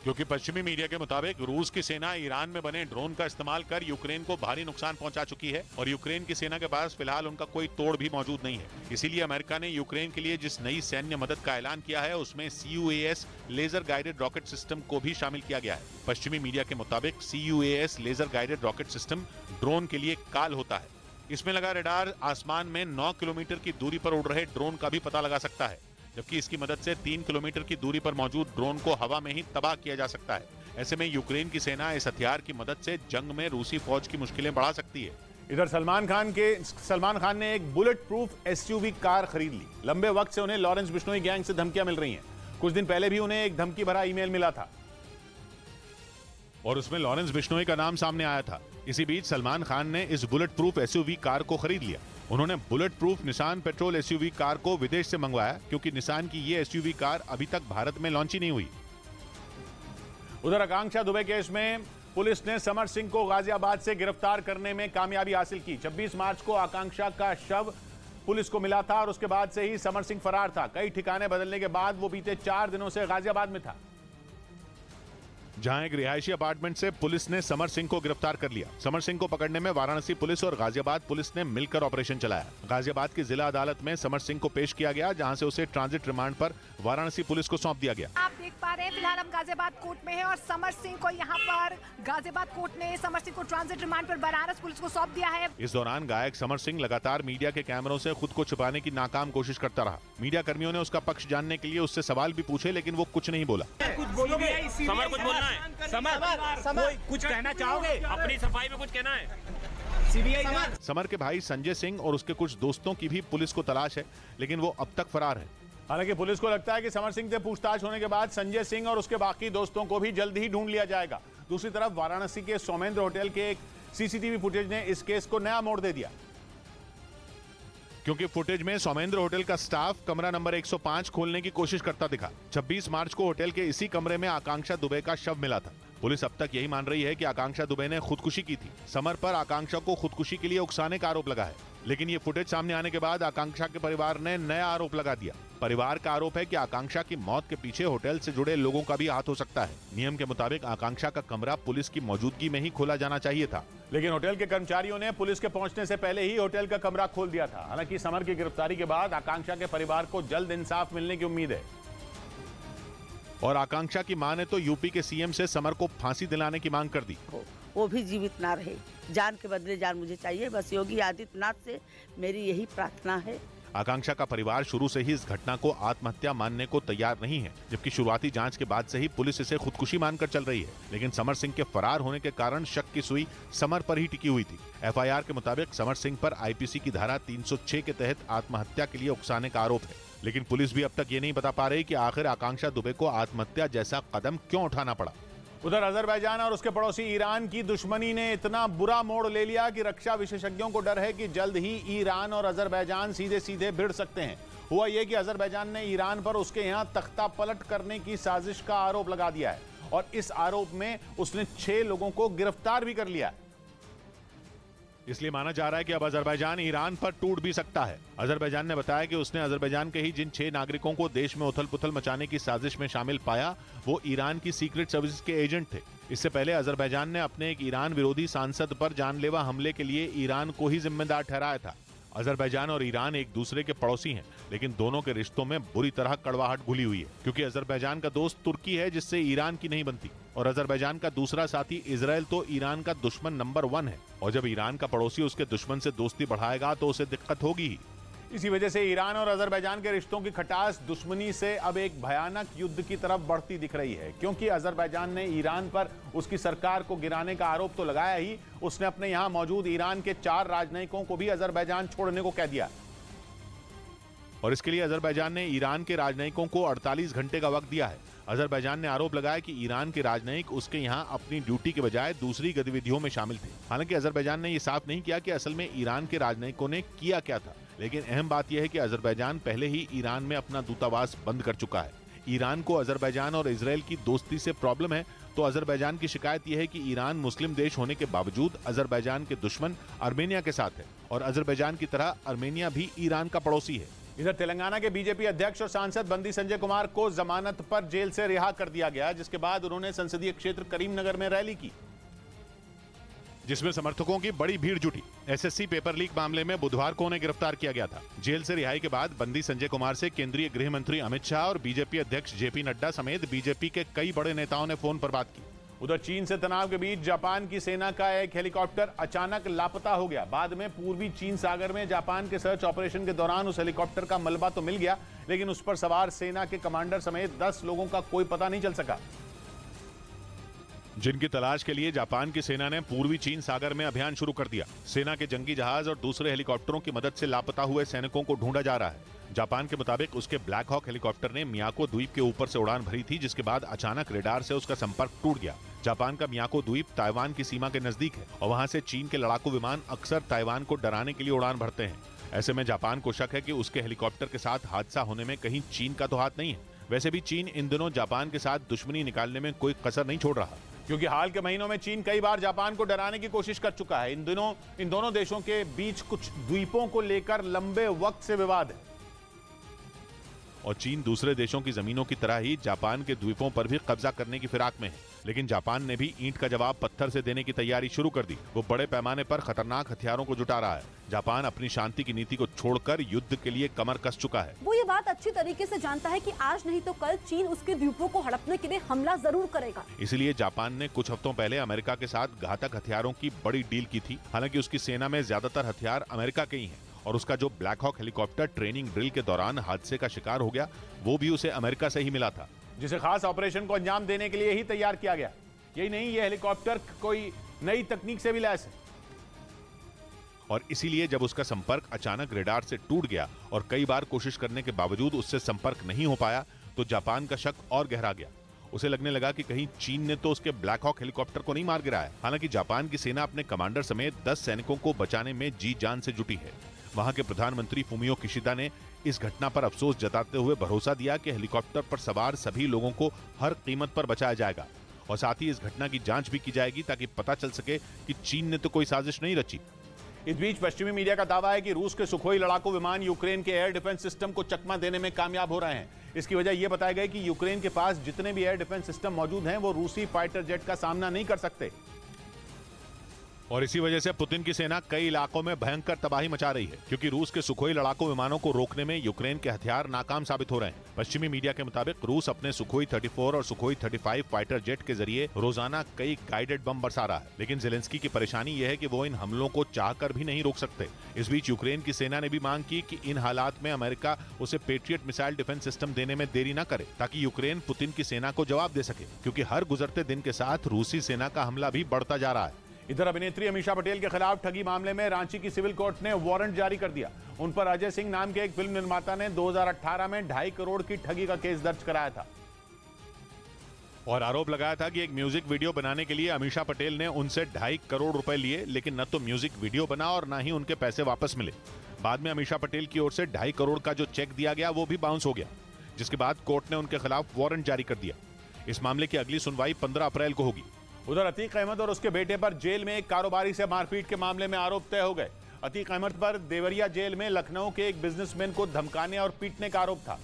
क्योंकि पश्चिमी मीडिया के मुताबिक रूस की सेना ईरान में बने ड्रोन का इस्तेमाल कर यूक्रेन को भारी नुकसान पहुंचा चुकी है और यूक्रेन की सेना के पास फिलहाल उनका कोई तोड़ भी मौजूद नहीं है। इसीलिए अमेरिका ने यूक्रेन के लिए जिस नई सैन्य मदद का ऐलान किया है उसमें CUAS laser guided rocket system को भी शामिल किया गया है। पश्चिमी मीडिया के मुताबिक CUAS laser guided rocket system drone के लिए काल होता है। इसमें लगा रडार आसमान में 9 किलोमीटर की दूरी पर उड़ रहे ड्रोन का भी पता लगा सकता है, जबकि इसकी मदद से 3 किलोमीटर की दूरी पर मौजूद ड्रोन को हवा में ही तबाह किया जा सकता है। ऐसे में यूक्रेन की सेना इस हथियार की मदद से जंग में रूसी फौज की मुश्किलें बढ़ा सकती है। इधर सलमान खान ने एक बुलेट प्रूफ SUV कार खरीद ली। लंबे वक्त से उन्हें लॉरेंस बिश्नोई गैंग से धमकियां मिल रही हैं। कुछ दिन पहले भी उन्हें एक धमकी भरा ईमेल मिला था और उसमें लॉरेंस बिश्नोई का नाम सामने आया था। इसी बीच सलमान खान ने इस बुलेट प्रूफ SUV कार को खरीद लिया। उन्होंने bullet proof Nissan petrol SUV car को विदेश से मंगवाया, क्योंकि निसान की ये SUV कार अभी तक भारत में लॉन्च ही नहीं हुई। उधर आकांक्षा दुबे केस में पुलिस ने समर सिंह को गाजियाबाद से गिरफ्तार करने में कामयाबी हासिल की। 26 मार्च को आकांक्षा का शव पुलिस को मिला था और उसके बाद से ही समर सिंह फरार था। कई ठिकाने बदलने के बाद वो बीते 4 दिनों से गाजियाबाद में था, जहां एक रिहायशी अपार्टमेंट से पुलिस ने समर सिंह को गिरफ्तार कर लिया। समर सिंह को पकड़ने में वाराणसी पुलिस और गाजियाबाद पुलिस ने मिलकर ऑपरेशन चलाया। गाजियाबाद की जिला अदालत में समर सिंह को पेश किया गया, जहां से उसे ट्रांजिट रिमांड पर वाराणसी पुलिस को सौंप दिया गया। आप देख पा रहे हैं फिलहाल हम गाजियाबाद कोर्ट में हैं और समर सिंह को यहां पर गाजियाबाद कोर्ट ने समर सिंह को ट्रांजिट रिमांड पर वाराणसी पुलिस को सौंप दिया है। इस दौरान गायक समर सिंह लगातार मीडिया के कैमरों से खुद को छुपाने की नाकाम कोशिश करता रहा। मीडिया कर्मियों ने उसका पक्ष जानने के लिए उससे सवाल भी पूछे, लेकिन वो कुछ नहीं बोला। कुछ बोलोगे? समर कुछ बोलना है? समर कुछ कहना चाहोगे? अपनी सफाई में कुछ कहना है? CBI समर के भाई संजय सिंह और उसके कुछ दोस्तों की भी पुलिस को तलाश है, लेकिन वो अब तक फरार है। हालांकि पुलिस को लगता है कि समर सिंह से पूछताछ होने के बाद संजय सिंह और उसके बाकी दोस्तों को भी जल्द ही ढूंढ लिया जाएगा। दूसरी तरफ वाराणसी के सौमेंद्र होटल के एक CCTV फुटेज ने इस केस को नया मोड़ दे दिया। क्योंकि फुटेज में सौमेंद्र होटल का स्टाफ कमरा नंबर 105 खोलने की कोशिश करता दिखा। 26 मार्च को होटल के इसी कमरे में आकांक्षा दुबे का शव मिला था। पुलिस अब तक यही मान रही है कि आकांक्षा दुबे ने खुदकुशी की थी। समर पर आकांक्षा को खुदकुशी के लिए उकसाने का आरोप लगा है, लेकिन ये फुटेज सामने आने के बाद आकांक्षा के परिवार ने नया आरोप लगा दिया। परिवार का आरोप है कि आकांक्षा की मौत के पीछे होटल से जुड़े लोगों का भी हाथ हो सकता है। नियम के मुताबिक आकांक्षा का कमरा पुलिस की मौजूदगी में ही खोला जाना चाहिए था, लेकिन होटल के कर्मचारियों ने पुलिस के पहुंचने से पहले ही होटल का कमरा खोल दिया था। हालांकि समर की गिरफ्तारी के बाद आकांक्षा के परिवार को जल्द इंसाफ मिलने की उम्मीद है। और आकांक्षा की मां ने तो यूपी के सीएम से समर को फांसी दिलाने की मांग कर दी। वो भी जीवित ना रहे, जान के बदले जान मुझे चाहिए। बस योगी आदित्यनाथ से मेरी यही प्रार्थना है। आकांक्षा का परिवार शुरू से ही इस घटना को आत्महत्या मानने को तैयार नहीं है, जबकि शुरुआती जांच के बाद से ही पुलिस इसे खुदकुशी मानकर चल रही है। लेकिन समर सिंह के फरार होने के कारण शक की सुई समर पर ही टिकी हुई थी। एफआईआर के मुताबिक समर सिंह पर आईपीसी की धारा 306 के तहत आत्महत्या के लिए उकसाने का आरोप है। लेकिन पुलिस भी अब तक ये नहीं बता पा रही कि आखिर आकांक्षा दुबे को आत्महत्या जैसा कदम क्यों उठाना पड़ा। उधर अजरबैजान और उसके पड़ोसी ईरान की दुश्मनी ने इतना बुरा मोड़ ले लिया कि रक्षा विशेषज्ञों को डर है कि जल्द ही ईरान और अजरबैजान सीधे सीधे भिड़ सकते हैं। हुआ यह कि अजरबैजान ने ईरान पर उसके यहाँ तख्ता पलट करने की साजिश का आरोप लगा दिया है और इस आरोप में उसने 6 लोगों को गिरफ्तार भी कर लिया है। इसलिए माना जा रहा है कि अब अजरबैजान ईरान पर टूट भी सकता है। अजरबैजान ने बताया कि उसने अजरबैजान के ही जिन 6 नागरिकों को देश में उथल पुथल मचाने की साजिश में शामिल पाया, वो ईरान की सीक्रेट सर्विसेज के एजेंट थे। इससे पहले अजरबैजान ने अपने एक ईरान विरोधी सांसद पर जानलेवा हमले के लिए ईरान को ही जिम्मेदार ठहराया था। अजरबैजान और ईरान एक दूसरे के पड़ोसी हैं, लेकिन दोनों के रिश्तों में बुरी तरह कड़वाहट घुली हुई है, क्योंकि अजरबैजान का दोस्त तुर्की है जिससे ईरान की नहीं बनती, और अजरबैजान का दूसरा साथी इजराइल तो ईरान का दुश्मन नंबर 1 है। और जब ईरान का पड़ोसी उसके दुश्मन से दोस्ती बढ़ाएगा तो उसे दिक्कत होगी ही। इसी वजह से ईरान और अजरबैजान के रिश्तों की खटास दुश्मनी से अब एक भयानक युद्ध की तरफ बढ़ती दिख रही है, क्योंकि अजरबैजान ने ईरान पर उसकी सरकार को गिराने का आरोप तो लगाया ही, उसने अपने यहां मौजूद ईरान के 4 राजनयिकों को भी अजरबैजान छोड़ने को कह दिया। और इसके लिए अजरबैजान ने ईरान के राजनयिकों को 48 घंटे का वक्त दिया है। अजरबैजान ने आरोप लगाया कि ईरान के राजनयिक उसके यहां अपनी ड्यूटी के बजाय दूसरी गतिविधियों में शामिल थे। हालांकि अजरबैजान ने यह साफ नहीं किया कि असल में ईरान के राजनयिकों ने किया क्या था, लेकिन अहम बात यह है कि अजरबैजान पहले ही ईरान में अपना दूतावास बंद कर चुका है। ईरान को अजरबैजान और इजराइल की दोस्ती से प्रॉब्लम है, तो अजरबैजान की शिकायत यह है कि ईरान मुस्लिम देश होने के बावजूद अजरबैजान के दुश्मन आर्मेनिया के साथ है, और अजरबैजान की तरह आर्मेनिया भी ईरान का पड़ोसी है। इधर तेलंगाना के बीजेपी अध्यक्ष और सांसद बंदी संजय कुमार को जमानत पर जेल से रिहा कर दिया गया, जिसके बाद उन्होंने संसदीय क्षेत्र करीमनगर में रैली की, जिसमें समर्थकों की बड़ी भीड़ जुटी। एसएससी पेपर लीक मामले में बुधवार को उन्हें गिरफ्तार किया गया था। जेल से रिहाई के बाद बंदी संजय कुमार से केंद्रीय गृह मंत्री अमित शाह और बीजेपी अध्यक्ष जेपी नड्डा समेत बीजेपी के कई बड़े नेताओं ने फोन पर बात की। उधर चीन से तनाव के बीच जापान की सेना का एक हेलीकॉप्टर अचानक लापता हो गया। बाद में पूर्वी चीन सागर में जापान के सर्च ऑपरेशन के दौरान उस हेलीकॉप्टर का मलबा तो मिल गया, लेकिन उस पर सवार सेना के कमांडर समेत 10 लोगों का कोई पता नहीं चल सका, जिनकी तलाश के लिए जापान की सेना ने पूर्वी चीन सागर में अभियान शुरू कर दिया। सेना के जंगी जहाज और दूसरे हेलीकॉप्टरों की मदद से लापता हुए सैनिकों को ढूंढा जा रहा है। जापान के मुताबिक उसके ब्लैक हॉक हेलीकॉप्टर ने मियाको द्वीप के ऊपर से उड़ान भरी थी, जिसके बाद अचानक रेडार से उसका संपर्क टूट गया। जापान का मियाको द्वीप ताइवान की सीमा के नजदीक है और वहां से चीन के लड़ाकू विमान अक्सर ताइवान को डराने के लिए उड़ान भरते हैं। ऐसे में जापान को शक है कि उसके हेलीकॉप्टर के साथ हादसा होने में कहीं चीन का तो हाथ नहीं है। वैसे भी चीन इन दिनों जापान के साथ दुश्मनी निकालने में कोई कसर नहीं छोड़ रहा, क्योंकि हाल के महीनों में चीन कई बार जापान को डराने की कोशिश कर चुका है। इन दोनों देशों के बीच कुछ द्वीपों को लेकर लंबे वक्त से विवाद है, और चीन दूसरे देशों की जमीनों की तरह ही जापान के द्वीपों पर भी कब्जा करने की फिराक में है। लेकिन जापान ने भी ईंट का जवाब पत्थर से देने की तैयारी शुरू कर दी। वो बड़े पैमाने पर खतरनाक हथियारों को जुटा रहा है। जापान अपनी शांति की नीति को छोड़कर युद्ध के लिए कमर कस चुका है। वो ये बात अच्छी तरीके से जानता है कि आज नहीं तो कल चीन उसके द्वीपों को हड़पने के लिए हमला जरूर करेगा। इसलिए जापान ने कुछ हफ्तों पहले अमेरिका के साथ घातक हथियारों की बड़ी डील की थी। हालांकि उसकी सेना में ज्यादातर हथियार अमेरिका के ही हैं, और उसका जो Black Hawk helicopter training drill के दौरान हादसे का शिकार हो गया, वो भी उसे अमेरिका से ही मिला था, जिसे खास ऑपरेशन को अंजाम देने के लिए ही तैयार किया गया। यही नहीं, ये हेलीकॉप्टर कोई नई तकनीक से भी लैस है, और इसीलिए जब उसका संपर्क अचानक रेडार से टूट गया और कई बार कोशिश करने के बावजूद उससे संपर्क नहीं हो पाया, तो जापान का शक और गहरा गया। उसे लगने लगा कि कहीं चीन ने तो उसके ब्लैक हॉक हेलीकॉप्टर को नहीं मार गिराया। हालांकि जापान की सेना अपने कमांडर समेत 10 सैनिकों को बचाने में जी जान से जुटी है। वहां के प्रधानमंत्री फुमियो किशिदा ने इस घटना पर अफसोस जताते हुए भरोसा दिया कि हेलीकॉप्टर पर सवार सभी लोगों को हर कीमत पर बचाया जाएगा और साथ ही इस घटना की जांच भी की जाएगी ताकि पता चल सके कि चीन ने तो कोई साजिश नहीं रची। इस बीच पश्चिमी मीडिया का दावा है कि रूस के सुखोई लड़ाकू विमान यूक्रेन के एयर डिफेंस सिस्टम को चकमा देने में कामयाब हो रहे हैं। इसकी वजह यह बताया गया कि यूक्रेन के पास जितने भी एयर डिफेंस सिस्टम मौजूद हैं वो रूसी फाइटर जेट का सामना नहीं कर सकते और इसी वजह से पुतिन की सेना कई इलाकों में भयंकर तबाही मचा रही है क्योंकि रूस के सुखोई लड़ाकू विमानों को रोकने में यूक्रेन के हथियार नाकाम साबित हो रहे हैं। पश्चिमी मीडिया के मुताबिक रूस अपने सुखोई 34 और सुखोई 35 फाइटर जेट के जरिए रोजाना कई गाइडेड बम बरसा रहा है, लेकिन ज़ेलेंस्की की परेशानी यह है कि वो इन हमलों को चाहकर भी नहीं रोक सकते। इस बीच यूक्रेन की सेना ने भी मांग की कि इन हालात में अमेरिका उसे पेट्रियट मिसाइल डिफेंस सिस्टम देने में देरी न करे ताकि यूक्रेन पुतिन की सेना को जवाब दे सके, क्योंकि हर गुजरते दिन के साथ रूसी सेना का हमला भी बढ़ता जा रहा है। इधर अभिनेत्री अमीषा पटेल के खिलाफ ठगी मामले में रांची की सिविल कोर्ट ने वारंट जारी कर दिया। उन पर अजय सिंह नाम के एक फिल्म निर्माता ने 2018 में 2.5 करोड़ की ठगी का केस दर्ज कराया था और आरोप लगाया था कि एक म्यूजिक वीडियो बनाने के लिए अमीषा पटेल ने उनसे 2.5 करोड़ रुपए लिए, लेकिन न तो म्यूजिक वीडियो बना और न ही उनके पैसे वापस मिले। बाद में अमीषा पटेल की ओर से 2.5 करोड़ का जो चेक दिया गया वो भी बाउंस हो गया, जिसके बाद कोर्ट ने उनके खिलाफ वारंट जारी कर दिया। इस मामले की अगली सुनवाई 15 अप्रैल को होगी। उधर अतीक अहमद और उसके बेटे पर जेल में एक कारोबारी से मारपीट के मामले में आरोप तय हो गए। अतीक अहमद पर देवरिया जेल में लखनऊ के एक बिजनेसमैन को धमकाने और पीटने का आरोप था,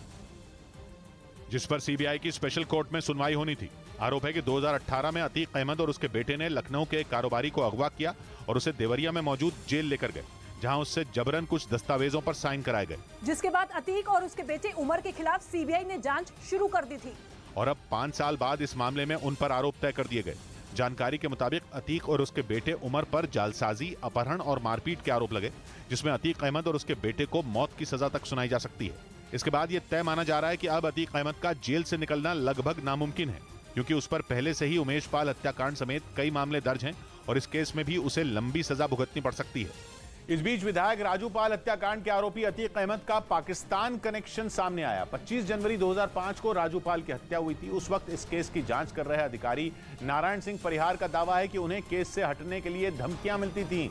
जिस पर सीबीआई की स्पेशल कोर्ट में सुनवाई होनी थी। आरोप है कि 2018 में अतीक अहमद और उसके बेटे ने लखनऊ के एक कारोबारी को अगवा किया और उसे देवरिया में मौजूद जेल लेकर गए, जहां उससे जबरन कुछ दस्तावेजों पर साइन कराए गए, जिसके बाद अतीक और उसके बेटे उमर के खिलाफ सीबीआई ने जांच शुरू कर दी थी और अब 5 साल बाद इस मामले में उन पर आरोप तय कर दिए गए। जानकारी के मुताबिक अतीक और उसके बेटे उमर पर जालसाजी, अपहरण और मारपीट के आरोप लगे, जिसमें अतीक अहमद और उसके बेटे को मौत की सजा तक सुनाई जा सकती है। इसके बाद यह तय माना जा रहा है कि अब अतीक अहमद का जेल से निकलना लगभग नामुमकिन है, क्योंकि उस पर पहले से ही उमेश पाल हत्याकांड समेत कई मामले दर्ज हैं और इस केस में भी उसे लंबी सजा भुगतनी पड़ सकती है। इस बीच विधायक राजू पाल हत्याकांड के आरोपी अतीक अहमद का पाकिस्तान कनेक्शन सामने आया। 25 जनवरी 2005 को राजू पाल की हत्या हुई थी। उस वक्त इस केस की जांच कर रहे अधिकारी नारायण सिंह परिहार का दावा है कि उन्हें केस से हटने के लिए धमकियां मिलती थीं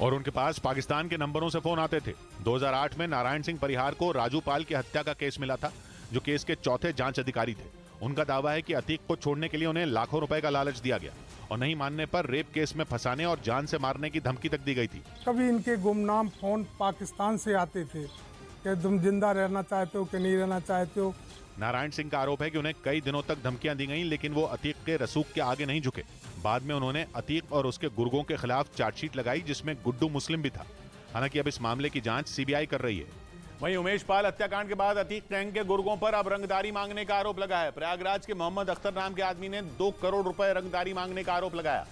और उनके पास पाकिस्तान के नंबरों से फोन आते थे। 2008 में नारायण सिंह परिहार को राजू पाल की हत्या का केस मिला था, जो केस के चौथे जांच अधिकारी थे। उनका दावा है कि अतीक को छोड़ने के लिए उन्हें लाखों रुपए का लालच दिया गया और नहीं मानने पर रेप केस में फंसाने और जान से मारने की धमकी तक दी गई थी। कभी इनके गुमनाम फोन पाकिस्तान से आते थे कि तुम जिंदा रहना चाहते हो कि नहीं रहना चाहते हो। नारायण सिंह का आरोप है कि उन्हें कई दिनों तक धमकियां दी गईं, लेकिन वो अतीक के रसूख के आगे नहीं झुके। बाद में उन्होंने अतीक और उसके गुर्गों के खिलाफ चार्जशीट लगाई, जिसमें गुड्डू मुस्लिम भी था। हालांकि अब इस मामले की जांच सीबीआई कर रही है। वहीं उमेश पाल हत्याकांड के बाद अतीक गैंग के गुर्गों पर अब रंगदारी मांगने का आरोप लगा है। प्रयागराज के मोहम्मद अख्तर नाम के आदमी ने 2 करोड़ रुपए रंगदारी मांगने का आरोप लगाया,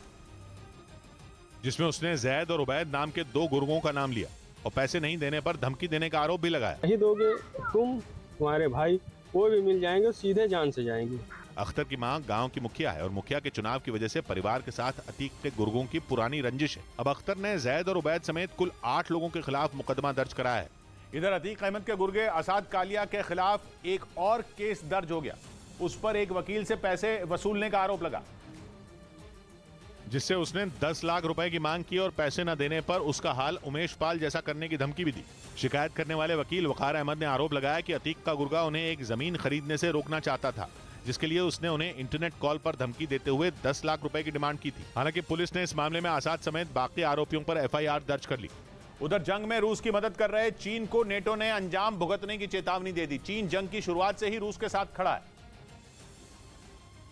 जिसमें उसने जैद और उबैद नाम के 2 गुर्गों का नाम लिया और पैसे नहीं देने पर धमकी देने का आरोप भी लगाया। नहीं दोगे तुम, तुम्हारे भाई कोई भी मिल जाएंगे, सीधे जान से जाएंगे। अख्तर की मां गांव की मुखिया है और मुखिया के चुनाव की वजह से परिवार के साथ अतीक के गुर्गों की पुरानी रंजिश है। अब अख्तर ने जैद और उबैद समेत कुल 8 लोगों के खिलाफ मुकदमा दर्ज कराया है। इधर अतीक अहमद के गुर्गे असाद कालिया के खिलाफ एक और केस दर्ज हो गया। उस पर एक वकील से पैसे वसूलने का आरोप लगा, जिससे उसने 10 लाख रुपए की मांग की और पैसे न देने पर उसका हाल उमेश पाल जैसा करने की धमकी भी दी। शिकायत करने वाले वकील वकार अहमद ने आरोप लगाया कि अतीक का गुर्गा उन्हें एक जमीन खरीदने से रोकना चाहता था, जिसके लिए उसने उन्हें इंटरनेट कॉल पर धमकी देते हुए 10 लाख रुपए की डिमांड की थी। हालांकि पुलिस ने इस मामले में आसाद समेत बाकी आरोपियों पर FIR दर्ज कर ली। उधर जंग में रूस की मदद कर रहे चीन को नेटो ने अंजाम भुगतने की चेतावनी दे दी। चीन जंग की शुरुआत से ही रूस के साथ खड़ा है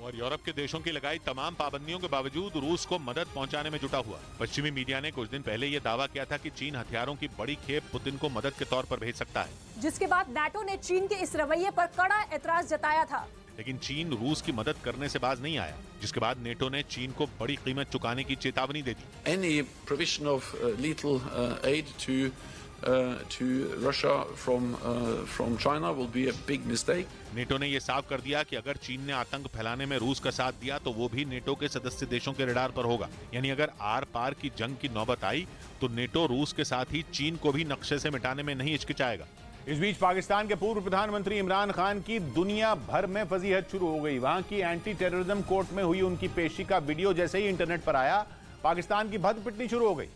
और यूरोप के देशों की लगाई तमाम पाबंदियों के बावजूद रूस को मदद पहुंचाने में जुटा हुआ। पश्चिमी मीडिया ने कुछ दिन पहले यह दावा किया था कि चीन हथियारों की बड़ी खेप पुतिन को मदद के तौर पर भेज सकता है, जिसके बाद नाटो ने चीन के इस रवैये पर कड़ा एतराज जताया था। लेकिन चीन रूस की मदद करने से बाज नहीं आया, जिसके बाद नेटो ने चीन को बड़ी कीमत चुकाने की चेतावनी दे दी। Any provision of lethal aid to Russia from China will be a big mistake. NATO ने यह साफ कर दिया कि अगर चीन ने आतंक फैलाने में रूस का साथ दिया तो वो भी नेटो के सदस्य देशों के रडार पर होगा। यानी अगर आर पार की जंग की नौबत आई तो नेटो रूस के साथ ही चीन को भी नक्शे से मिटाने में नहीं हिचकिचाएगा। इस बीच पाकिस्तान के पूर्व प्रधानमंत्री इमरान खान की दुनिया भर में फजीहत शुरू हो गई। वहां की एंटी टेररिज्म कोर्ट में हुई उनकी पेशी का वीडियो जैसे ही इंटरनेट पर आया, पाकिस्तान की भद्द पिटनी शुरू हो गई।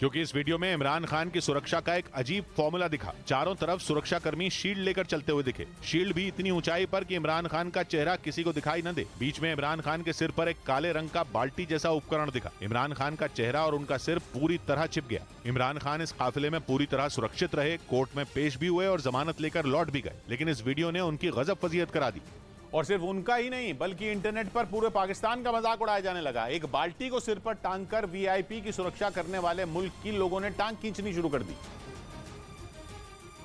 क्योंकि इस वीडियो में इमरान खान की सुरक्षा का एक अजीब फॉर्मूला दिखा। चारों तरफ सुरक्षा कर्मी शील्ड लेकर चलते हुए दिखे। शील्ड भी इतनी ऊंचाई पर कि इमरान खान का चेहरा किसी को दिखाई न दे। बीच में इमरान खान के सिर पर एक काले रंग का बाल्टी जैसा उपकरण दिखा। इमरान खान का चेहरा और उनका सिर पूरी तरह छिप गया। इमरान खान इस काफिले में पूरी तरह सुरक्षित रहे, कोर्ट में पेश भी हुए और जमानत लेकर लौट भी गए। लेकिन इस वीडियो ने उनकी गजब फजीहत करा दी। और सिर्फ उनका ही नहीं बल्कि इंटरनेट पर पूरे पाकिस्तान का मजाक उड़ाया जाने लगा। एक बाल्टी को सिर पर टांग कर वीआईपी की सुरक्षा करने वाले मुल्क की लोगों ने टांग खींचनी शुरू कर दी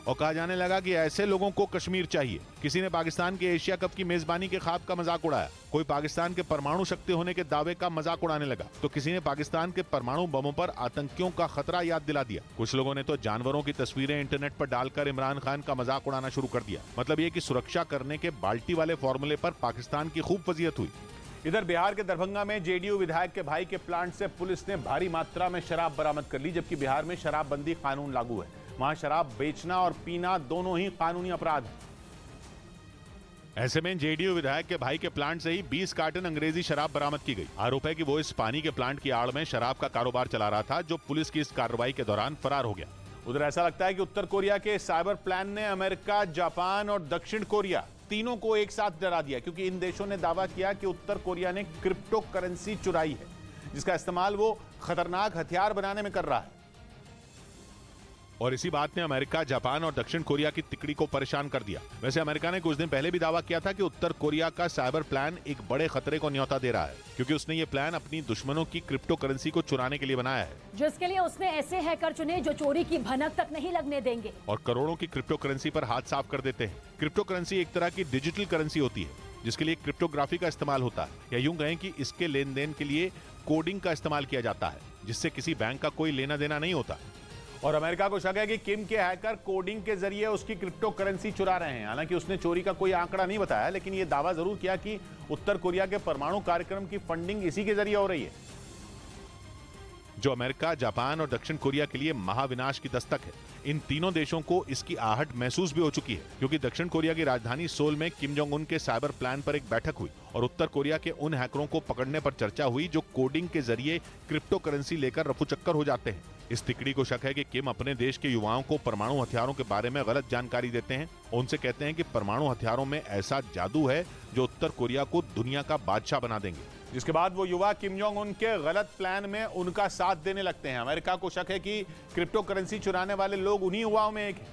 और कहा जाने लगा कि ऐसे लोगों को कश्मीर चाहिए। किसी ने पाकिस्तान के एशिया कप की मेजबानी के ख्वाब का मजाक उड़ाया। कोई पाकिस्तान के परमाणु शक्ति होने के दावे का मजाक उड़ाने लगा तो किसी ने पाकिस्तान के परमाणु बमों पर आतंकियों का खतरा याद दिला दिया। कुछ लोगों ने तो जानवरों की तस्वीरें इंटरनेट पर डालकर इमरान खान का मजाक उड़ाना शुरू कर दिया। मतलब ये कि सुरक्षा करने के बाल्टी वाले फॉर्मूले पर पाकिस्तान की खूब फजीहत हुई। इधर बिहार के दरभंगा में जेडीयू विधायक के भाई के प्लांट से पुलिस ने भारी मात्रा में शराब बरामद कर ली। जबकि बिहार में शराबबंदी कानून लागू है, वहां शराब बेचना और पीना दोनों ही कानूनी अपराध है। ऐसे में जेडीयू विधायक के भाई के प्लांट से ही 20 कार्टन अंग्रेजी शराब बरामद की गई। आरोप है कि वो इस पानी के प्लांट की आड़ में शराब का कारोबार चला रहा था, जो पुलिस की इस कार्रवाई के दौरान फरार हो गया। उधर ऐसा लगता है कि उत्तर कोरिया के साइबर प्लान ने अमेरिका, जापान और दक्षिण कोरिया तीनों को एक साथ डरा दिया, क्योंकि इन देशों ने दावा किया कि उत्तर कोरिया ने क्रिप्टो करेंसी चुराई है, जिसका इस्तेमाल वो खतरनाक हथियार बनाने में कर रहा है। और इसी बात ने अमेरिका, जापान और दक्षिण कोरिया की तिकड़ी को परेशान कर दिया। वैसे अमेरिका ने कुछ दिन पहले भी दावा किया था कि उत्तर कोरिया का साइबर प्लान एक बड़े खतरे को न्योता दे रहा है, क्योंकि उसने ये प्लान अपनी दुश्मनों की क्रिप्टो करेंसी को चुराने के लिए बनाया है, जिसके लिए उसने ऐसे हैकर चुने जो चोरी की भनक तक नहीं लगने देंगे और करोड़ों की क्रिप्टो करेंसी पर हाथ साफ कर देते हैं। क्रिप्टो करेंसी एक तरह की डिजिटल करेंसी होती है, जिसके लिए क्रिप्टोग्राफी का इस्तेमाल होता है, या यूं कहें कि इसके लेन देन के लिए कोडिंग का इस्तेमाल किया जाता है, जिससे किसी बैंक का कोई लेना देना नहीं होता। और अमेरिका को शक है कि किम के हैकर कोडिंग के जरिए उसकी क्रिप्टो करेंसी चुरा रहे हैं। हालांकि उसने चोरी का कोई आंकड़ा नहीं बताया, लेकिन यह दावा जरूर किया कि उत्तर कोरिया के परमाणु कार्यक्रम की फंडिंग इसी के जरिए हो रही है, जो अमेरिका, जापान और दक्षिण कोरिया के लिए महाविनाश की दस्तक है। इन तीनों देशों को इसकी आहट महसूस भी हो चुकी है, क्योंकि दक्षिण कोरिया की राजधानी सोल में किम जोंग उन के साइबर प्लान पर एक बैठक हुई और उत्तर कोरिया के उन हैकरों को पकड़ने पर चर्चा हुई जो कोडिंग के जरिए क्रिप्टो करेंसी लेकर रफूचक्कर हो जाते हैं। इस तिकड़ी को शक है कि किम अपने देश के युवाओं को परमाणु हथियारों के बारे में गलत जानकारी देते हैं। उनसे कहते हैं कि परमाणु हथियारों में ऐसा जादू है जो उत्तर कोरिया को दुनिया का बादशाह बना देंगे, जिसके बाद वो युवा किम जोंग उन के गलत प्लान में उनका साथ देने लगते हैं। अमेरिका को शक है कि क्रिप्टो करेंसी चुराने वाले लोग उन्हीं युवाओं में एक हैं,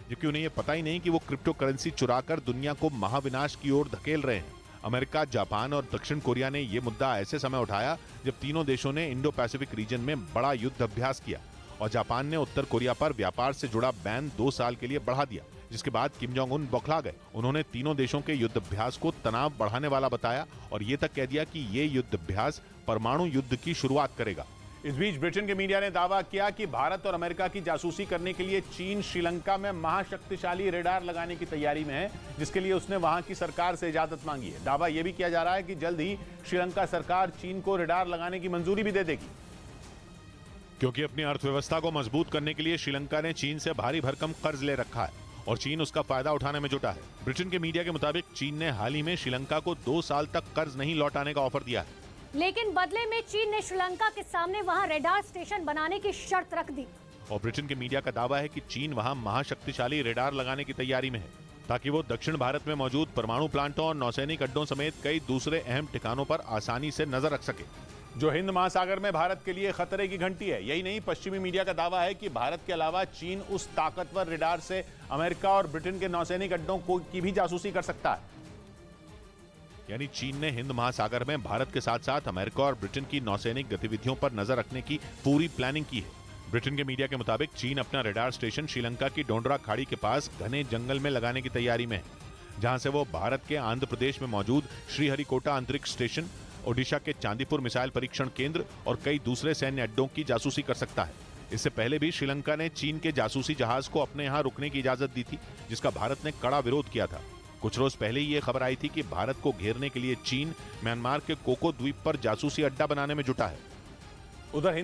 जबकि उन्हें ये पता ही नहीं कि वो क्रिप्टो करेंसी चुराकर दुनिया को महाविनाश की ओर धकेल रहे हैं। अमेरिका, जापान और दक्षिण कोरिया ने यह मुद्दा ऐसे समय उठाया जब तीनों देशों ने इंडो पैसिफिक रीजन में बड़ा युद्ध अभ्यास किया और जापान ने उत्तर कोरिया पर व्यापार से जुड़ा बैन 2 साल के लिए बढ़ा दिया, जिसके बाद किम जोंग उन बौखला गए। उन्होंने तीनों देशों के युद्ध अभ्यास को तनाव बढ़ाने वाला बताया और ये तक कह दिया कि ये युद्ध अभ्यास परमाणु युद्ध की शुरुआत करेगा। इस बीच ब्रिटेन के मीडिया ने दावा किया कि भारत और अमेरिका की जासूसी करने के लिए चीन श्रीलंका में महाशक्तिशाली रेडार लगाने की तैयारी में है, जिसके लिए उसने वहां की सरकार से इजाजत मांगी है। दावा यह भी किया जा रहा है कि जल्द ही श्रीलंका सरकार चीन को रेडार लगाने की मंजूरी भी दे देगी, क्योंकि अपनी अर्थव्यवस्था को मजबूत करने के लिए श्रीलंका ने चीन से भारी भरकम कर्ज ले रखा है और चीन उसका फायदा उठाने में जुटा है। ब्रिटेन के मीडिया के मुताबिक चीन ने हाल ही में श्रीलंका को 2 साल तक कर्ज नहीं लौटाने का ऑफर दिया है, लेकिन बदले में चीन ने श्रीलंका के सामने वहां रेडार स्टेशन बनाने की शर्त रख दी। और ब्रिटेन के मीडिया का दावा है कि चीन वहां महाशक्तिशाली रेडार लगाने की तैयारी में है, ताकि वो दक्षिण भारत में मौजूद परमाणु प्लांटों और नौसैनिक अड्डों समेत कई दूसरे अहम ठिकानों पर आसानी से नजर रख सके, जो हिंद महासागर में भारत के लिए खतरे की घंटी है। यही नहीं, पश्चिमी मीडिया का दावा है कि भारत के अलावा चीन उस ताकतवर रेडार से अमेरिका और ब्रिटेन के नौसैनिक अड्डों की भी जासूसी कर सकता है। यानी चीन ने हिंद महासागर में भारत के साथ साथ अमेरिका और ब्रिटेन की नौसैनिक गतिविधियों पर नजर रखने की पूरी प्लानिंग की है। ब्रिटेन के मीडिया के मुताबिक चीन अपना रेडार स्टेशन श्रीलंका की डोंडरा खाड़ी के पास घने जंगल में लगाने की तैयारी में है, जहां से वो भारत के आंध्र प्रदेश में मौजूद श्रीहरिकोटा अंतरिक्ष स्टेशन, ओडिशा के चांदीपुर मिसाइल परीक्षण केंद्र और कई दूसरे सैन्य अड्डों की जासूसी कर सकता है। इससे पहले भी श्रीलंका ने चीन के जासूसी जहाज को अपने यहां रुकने की इजाजत दी थी, जिसका भारत ने कड़ा विरोध किया था। कुछ रोज पहले ही ये खबर आई थी कि भारत को घेरने के लिए चीन म्यांमार के कोको द्वीप पर जासूसी अड्डा बनाने में जुटा है। उधर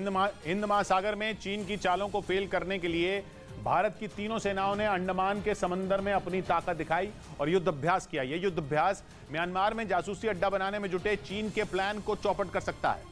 हिंद महासागर में चीन की चालों को फेल करने के लिए भारत की तीनों सेनाओं ने अंडमान के समंदर में अपनी ताकत दिखाई और युद्ध अभ्यास किया। यह युद्ध अभ्यास म्यांमार में जासूसी अड्डा बनाने में जुटे चीन के प्लान को चौपट कर सकता है।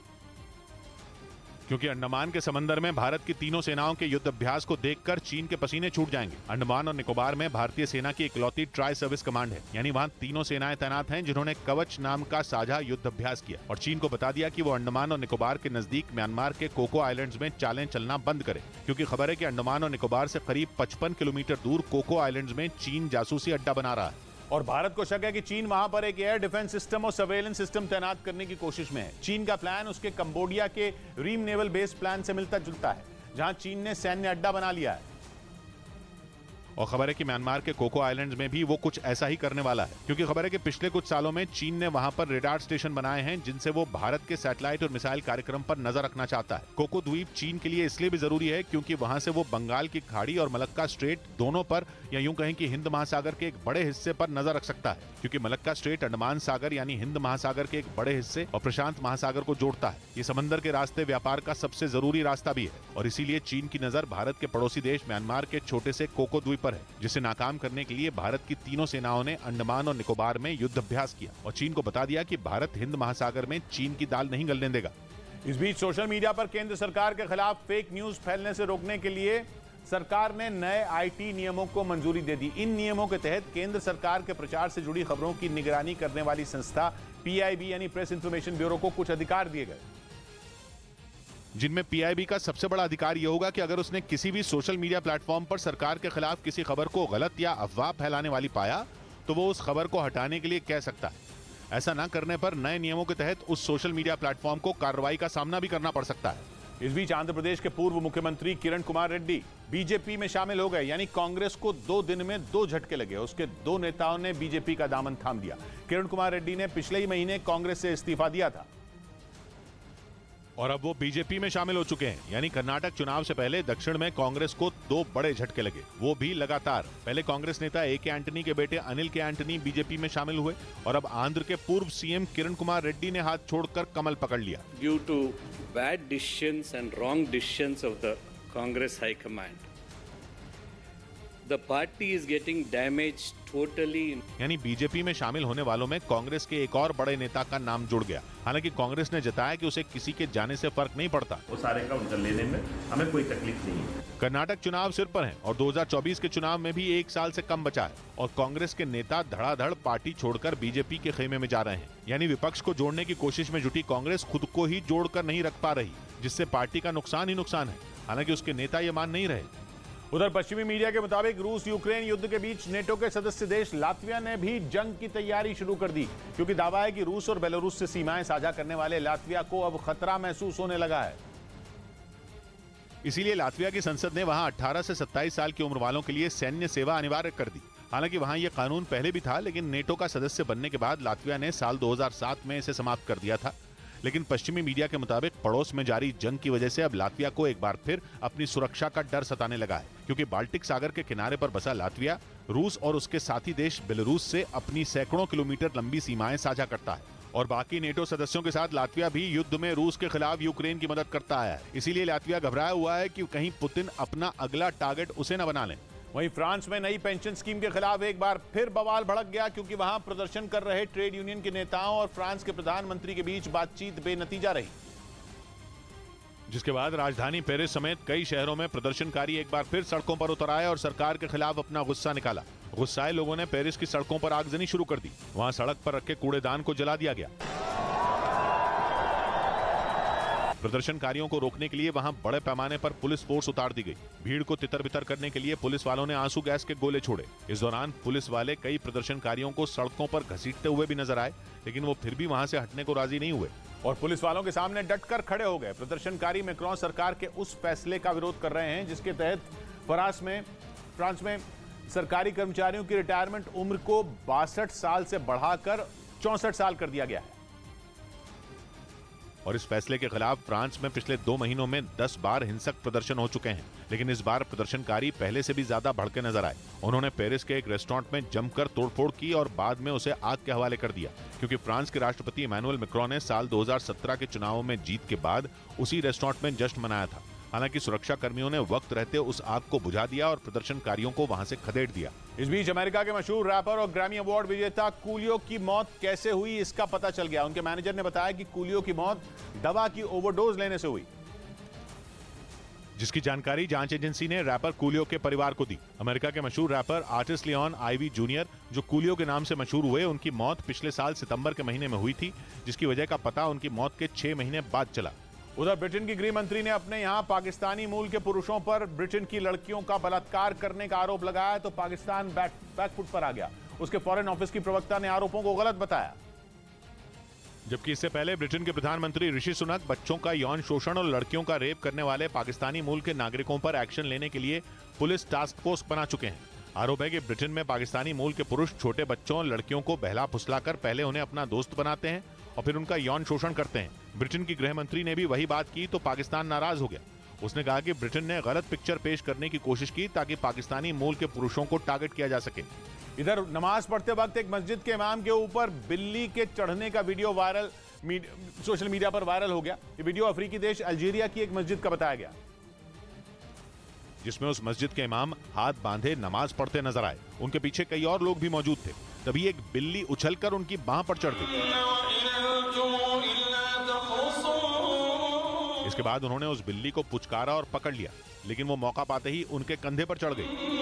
क्योंकि अंडमान के समंदर में भारत की तीनों सेनाओं के युद्ध अभ्यास को देखकर चीन के पसीने छूट जाएंगे। अंडमान और निकोबार में भारतीय सेना की इकलौती ट्राई सर्विस कमांड है, यानी वहाँ तीनों सेनाएं तैनात हैं जिन्होंने कवच नाम का साझा युद्ध अभ्यास किया और चीन को बता दिया कि वो अंडमान और निकोबार के नजदीक म्यांमार के कोको आइलैंड्स में चालें चलना बंद करे, क्योंकि खबर है कि अंडमान और निकोबार से करीब 55 किलोमीटर दूर कोको आइलैंड्स में चीन जासूसी अड्डा बना रहा है और भारत को शक है कि चीन वहां पर एक एयर डिफेंस सिस्टम और सर्वेलेंस सिस्टम तैनात करने की कोशिश में है। चीन का प्लान उसके कंबोडिया के रीम नेवल बेस प्लान से मिलता जुलता है, जहां चीन ने सैन्य अड्डा बना लिया है और खबर है कि म्यांमार के कोको आइलैंड्स में भी वो कुछ ऐसा ही करने वाला है, क्योंकि खबर है कि पिछले कुछ सालों में चीन ने वहां पर रेडार स्टेशन बनाए हैं जिनसे वो भारत के सैटेलाइट और मिसाइल कार्यक्रम पर नजर रखना चाहता है। कोको द्वीप चीन के लिए इसलिए भी जरूरी है क्योंकि वहां से वो बंगाल की खाड़ी और मलक्का स्ट्रेट दोनों पर, या यूं कहें कि हिंद महासागर के एक बड़े हिस्से पर नजर रख सकता है, क्योंकि मलक्का स्ट्रेट अंडमान सागर यानी हिंद महासागर के एक बड़े हिस्से और प्रशांत महासागर को जोड़ता है। ये समंदर के रास्ते व्यापार का सबसे जरूरी रास्ता भी है और इसीलिए चीन की नजर भारत के पड़ोसी देश म्यांमार के छोटे से कोको द्वीप पर है, जिसे नाकाम करने के लिए भारत की तीनों सेनाओं ने अंडमान और निकोबार में युद्ध अभ्यास किया और चीन को बता दिया कि भारत हिंद महासागर में चीन की दाल नहीं गलने देगा। इस बीच सोशल मीडिया पर केंद्र सरकार के खिलाफ फेक न्यूज फैलने से रोकने के लिए सरकार ने नए आईटी नियमों को मंजूरी दे दी। इन नियमों के तहत केंद्र सरकार के प्रचार से जुड़ी खबरों की निगरानी करने वाली संस्था पीआईबी यानी प्रेस इंफॉर्मेशन ब्यूरो को कुछ अधिकार दिए गए, जिनमें पीआईबी का सबसे बड़ा अधिकार यह होगा कि अगर उसने किसी भी सोशल मीडिया प्लेटफॉर्म पर सरकार के खिलाफ किसी खबर को गलत या अफवाह फैलाने वाली पाया तो वो उस खबर को हटाने के लिए कह सकता है। ऐसा न करने पर नए नियमों के तहत उस सोशल मीडिया प्लेटफॉर्म को कार्रवाई का सामना भी करना पड़ सकता है। इस बीच आंध्र प्रदेश के पूर्व मुख्यमंत्री किरण कुमार रेड्डी बीजेपी में शामिल हो गए, यानी कांग्रेस को 2 दिन में 2 झटके लगे। उसके 2 नेताओं ने बीजेपी का दामन थाम दिया। किरण कुमार रेड्डी ने पिछले ही महीने कांग्रेस से इस्तीफा दिया था और अब वो बीजेपी में शामिल हो चुके हैं, यानी कर्नाटक चुनाव से पहले दक्षिण में कांग्रेस को 2 बड़े झटके लगे, वो भी लगातार। पहले कांग्रेस नेता ए.के. एंटनी के बेटे अनिल के एंटनी बीजेपी में शामिल हुए और अब आंध्र के पूर्व सीएम किरण कुमार रेड्डी ने हाथ छोड़कर कमल पकड़ लिया। Due to bad decisions and wrong decisions of the Congress high command, the party is getting damage totally. यानी बीजेपी में शामिल होने वालों में कांग्रेस के एक और बड़े नेता का नाम जुड़ गया। हालांकि कांग्रेस ने जताया कि उसे किसी के जाने से फर्क नहीं पड़ता, वो सारे का उनका लेने में हमें कोई तकलीफ नहीं है। कर्नाटक चुनाव सिर पर है और 2024 के चुनाव में भी 1 साल से कम बचा है और कांग्रेस के नेता धड़ाधड़ पार्टी छोड़कर बीजेपी के खेमे में जा रहे हैं। यानी विपक्ष को जोड़ने की कोशिश में जुटी कांग्रेस खुद को ही जोड़कर नहीं रख पा रही, जिससे पार्टी का नुकसान ही नुकसान है। हालांकि उसके नेता ये मान नहीं रहे। उधर पश्चिमी मीडिया के मुताबिक रूस यूक्रेन युद्ध के बीच नेटो के सदस्य देश लातविया ने भी जंग की तैयारी शुरू कर दी, क्योंकि दावा है कि रूस और बेलारूस से सीमाएं साझा करने वाले लातविया को अब खतरा महसूस होने लगा है। इसीलिए लातविया की संसद ने वहां 18 से 27 साल की उम्र वालों के लिए सैन्य सेवा अनिवार्य कर दी। हालांकि वहां यह कानून पहले भी था, लेकिन नेटो का सदस्य बनने के बाद लातविया ने साल 2007 में इसे समाप्त कर दिया था। लेकिन पश्चिमी मीडिया के मुताबिक पड़ोस में जारी जंग की वजह से अब लातविया को एक बार फिर अपनी सुरक्षा का डर सताने लगा है, क्योंकि बाल्टिक सागर के किनारे पर बसा लातविया रूस और उसके साथी देश बेलारूस से अपनी सैकड़ों किलोमीटर लंबी सीमाएं साझा करता है और बाकी नेटो सदस्यों के साथ लातविया भी युद्ध में रूस के खिलाफ यूक्रेन की मदद करता आया है। इसीलिए लातविया घबराया हुआ है कि कहीं पुतिन अपना अगला टारगेट उसे न बना लें। वहीं फ्रांस में नई पेंशन स्कीम के खिलाफ एक बार फिर बवाल भड़क गया, क्योंकि वहां प्रदर्शन कर रहे ट्रेड यूनियन के नेताओं और फ्रांस के प्रधानमंत्री के बीच बातचीत बेनतीजा रही, जिसके बाद राजधानी पेरिस समेत कई शहरों में प्रदर्शनकारी एक बार फिर सड़कों पर उतर आए और सरकार के खिलाफ अपना गुस्सा निकाला। गुस्साए लोगों ने पेरिस की सड़कों पर आगजनी शुरू कर दी। वहां सड़क पर रखे कूड़ेदान को जला दिया गया। प्रदर्शनकारियों को रोकने के लिए वहां बड़े पैमाने पर पुलिस फोर्स उतार दी गई। भीड़ को तितर-बितर करने के लिए पुलिस वालों ने आंसू गैस के गोले छोड़े। इस दौरान पुलिस वाले कई प्रदर्शनकारियों को सड़कों पर घसीटते हुए भी नजर आए, लेकिन वो फिर भी वहां से हटने को राजी नहीं हुए और पुलिस वालों के सामने डटकर खड़े हो गए। प्रदर्शनकारी मैक्रोन सरकार के उस फैसले का विरोध कर रहे हैं जिसके तहत फ्रांस में सरकारी कर्मचारियों की रिटायरमेंट उम्र को 62 साल से बढ़ाकर 64 साल कर दिया गया है। और इस फैसले के खिलाफ फ्रांस में पिछले 2 महीनों में 10 बार हिंसक प्रदर्शन हो चुके हैं, लेकिन इस बार प्रदर्शनकारी पहले से भी ज्यादा भड़के नजर आए। उन्होंने पेरिस के एक रेस्टोरेंट में जमकर तोड़फोड़ की और बाद में उसे आग के हवाले कर दिया, क्योंकि फ्रांस के राष्ट्रपति इमैनुअल मैक्रोन ने साल 2017 के चुनावों में जीत के बाद उसी रेस्टोरेंट में जश्न मनाया था। हालांकि सुरक्षा कर्मियों ने वक्त रहते उस आग को बुझा दिया और प्रदर्शनकारियों को वहां से खदेड़ दिया। इस बीच अमेरिका के मशहूर रैपर और ग्रैमी अवार्ड विजेता कूलियो की मौत कैसे हुई इसका पता चल गया। उनके मैनेजर ने बताया कि कूलियो की मौत दवा की ओवरडोज लेने से हुई। जिसकी जानकारी जांच एजेंसी ने रैपर कूलियो के परिवार को दी। अमेरिका के मशहूर rapper artist Leon Ivy junior, जो कूलियो के नाम से मशहूर हुए, उनकी मौत पिछले साल सितंबर के महीने में हुई थी, जिसकी वजह का पता उनकी मौत के 6 महीने बाद चला। उधर ब्रिटेन की गृह मंत्री ने अपने यहाँ पाकिस्तानी मूल के पुरुषों पर ब्रिटेन की लड़कियों का बलात्कार करने का आरोप लगाया तो पाकिस्तान बैकफुट पर आ गया। उसके फॉरेन ऑफिस की प्रवक्ता ने आरोपों को गलत बताया। जबकि इससे पहले ब्रिटेन के प्रधानमंत्री ऋषि सुनक बच्चों का यौन शोषण और लड़कियों का रेप करने वाले पाकिस्तानी मूल के नागरिकों पर एक्शन लेने के लिए पुलिस टास्क फोर्स बना चुके हैं। आरोप है कि ब्रिटेन में पाकिस्तानी मूल के पुरुष छोटे बच्चों और लड़कियों को बहला फुसलाकर पहले उन्हें अपना दोस्त बनाते हैं और फिर उनका यौन शोषण करते हैं। ब्रिटेन की गृह मंत्री ने भी वही बात की तो पाकिस्तान नाराज हो गया। उसने कहा कि ब्रिटेन ने गलत पिक्चर पेश करने की कोशिश की ताकि पाकिस्तानी मूल के पुरुषों को टारगेट किया जा सके। इधर नमाज पढ़ते वक्त एक मस्जिद के इमाम के ऊपर बिल्ली के चढ़ने का वीडियो सोशल मीडिया पर वायरल हो गया। ये वीडियो अफ्रीकी देश अल्जीरिया की एक मस्जिद का बताया गया, जिसमें उस मस्जिद के इमाम हाथ बांधे नमाज पढ़ते नजर आए। उनके पीछे कई और लोग भी मौजूद थे। तभी एक बिल्ली उछलकर उनकी बांह पर चढ़ गई। इसके बाद उन्होंने उस बिल्ली को पुचकारा और पकड़ लिया, लेकिन वो मौका पाते ही उनके कंधे पर चढ़ गई।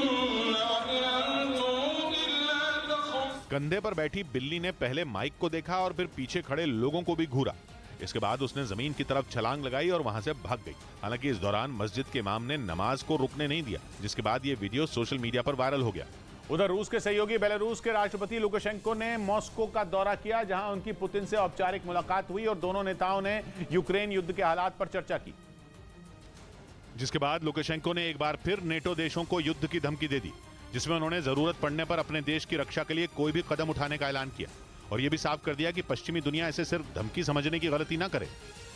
कंधे पर बैठी बिल्ली ने पहले माइक को देखा और फिर पीछे खड़े लोगों को भी घूरा। इसके बाद उसने जमीन की तरफ छलांग लगाई और वहां से भाग गई। हालांकि इस दौरान मस्जिद के इमाम ने नमाज को रुकने नहीं दिया, जिसके बाद ये वीडियो सोशल मीडिया पर वायरल हो गया। उधर रूस के सहयोगी बेलारूस के राष्ट्रपति लुकाशेंको ने मॉस्को का दौरा किया, जहां उनकी पुतिन से औपचारिक मुलाकात हुई और दोनों नेताओं ने यूक्रेन युद्ध के हालात पर चर्चा की। जिसके बाद लुकाशेंको ने एक बार फिर नेटो देशों को युद्ध की धमकी दे दी, जिसमें उन्होंने जरूरत पड़ने पर अपने देश की रक्षा के लिए कोई भी कदम उठाने का ऐलान किया और यह भी साफ कर दिया कि पश्चिमी दुनिया इसे सिर्फ धमकी समझने की गलती ना करे।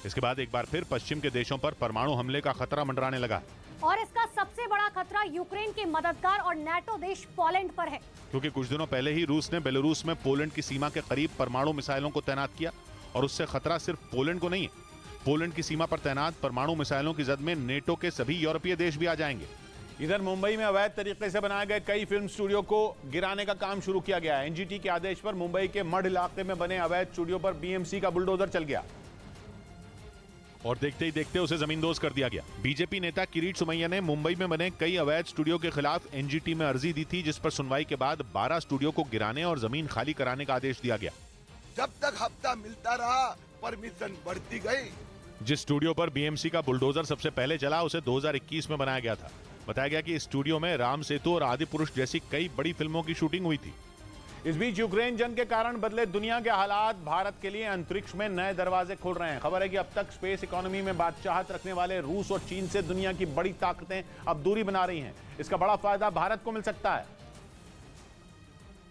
इसके बाद एक बार फिर पश्चिम के देशों पर परमाणु हमले का खतरा मंडराने लगा और इसका सबसे बड़ा खतरा यूक्रेन के मददगार और नाटो देश पोलैंड पर है, क्योंकि कुछ दिनों पहले ही रूस ने बेलारूस में पोलैंड की सीमा के करीब परमाणु मिसाइलों को तैनात किया और उससे खतरा सिर्फ पोलैंड को नहीं है। पोलैंड की सीमा पर तैनात परमाणु मिसाइलों की जद में नेटो के सभी यूरोपीय देश भी आ जाएंगे। इधर मुंबई में अवैध तरीके से बनाए गए कई फिल्म स्टूडियो को गिराने का काम शुरू किया गया है। एनजीटी के आदेश पर मुंबई के मढ़ इलाके में बने अवैध स्टूडियो पर बीएमसी का बुलडोजर चल गया और देखते ही देखते उसे जमींदोज कर दिया गया। बीजेपी नेता किरीट सोमैया ने मुंबई में बने कई अवैध स्टूडियो के खिलाफ एनजीटी में अर्जी दी थी, जिस पर सुनवाई के बाद 12 स्टूडियो को गिराने और जमीन खाली कराने का आदेश दिया गया। जब तक हफ्ता मिलता रहा परमिशन बढ़ती गई। जिस स्टूडियो पर बीएमसी का बुलडोजर सबसे पहले चला उसे 2021 में बनाया गया था। बताया गया कि इस स्टूडियो में राम सेतु और आदि पुरुष जैसी कई बड़ी फिल्मों की शूटिंग हुई थी। इस बीच यूक्रेन जंग के कारण बदले दुनिया के हालात भारत के लिए अंतरिक्ष में नए दरवाजे खोल रहे हैं। खबर है कि अब तक स्पेस इकोनॉमी में बादशाहत रखने वाले रूस और चीन से दुनिया की बड़ी ताकतें अब दूरी बना रही हैं। इसका बड़ा फायदा भारत को मिल सकता है,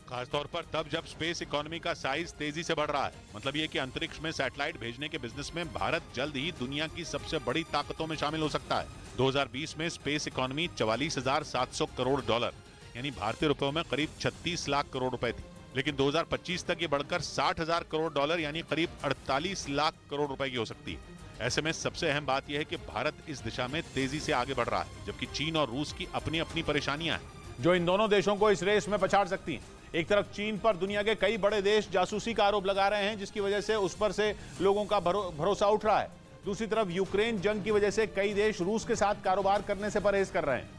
खासतौर पर तब जब स्पेस इकोनॉमी का साइज तेजी से बढ़ रहा है। मतलब ये कि अंतरिक्ष में सैटेलाइट भेजने के बिजनेस में भारत जल्द ही दुनिया की सबसे बड़ी ताकतों में शामिल हो सकता है। 2020 में स्पेस इकोनॉमी 44,700 करोड़ डॉलर यानी भारतीय रुपयों में करीब 36 लाख करोड़ रुपए थी, लेकिन 2025 तक ये बढ़कर 60,000 करोड़ डॉलर यानी करीब 48 लाख करोड़ रुपए की हो सकती है। ऐसे में सबसे अहम बात यह है कि भारत इस दिशा में तेजी से आगे बढ़ रहा है, जबकि चीन और रूस की अपनी अपनी परेशानियां हैं जो इन दोनों देशों को इस रेस में पछाड़ सकती हैं। एक तरफ चीन पर दुनिया के कई बड़े देश जासूसी का आरोप लगा रहे हैं, जिसकी वजह से उस पर से लोगों का भरोसा उठ रहा है। दूसरी तरफ यूक्रेन जंग की वजह से कई देश रूस के साथ कारोबार करने से परहेज कर रहे हैं।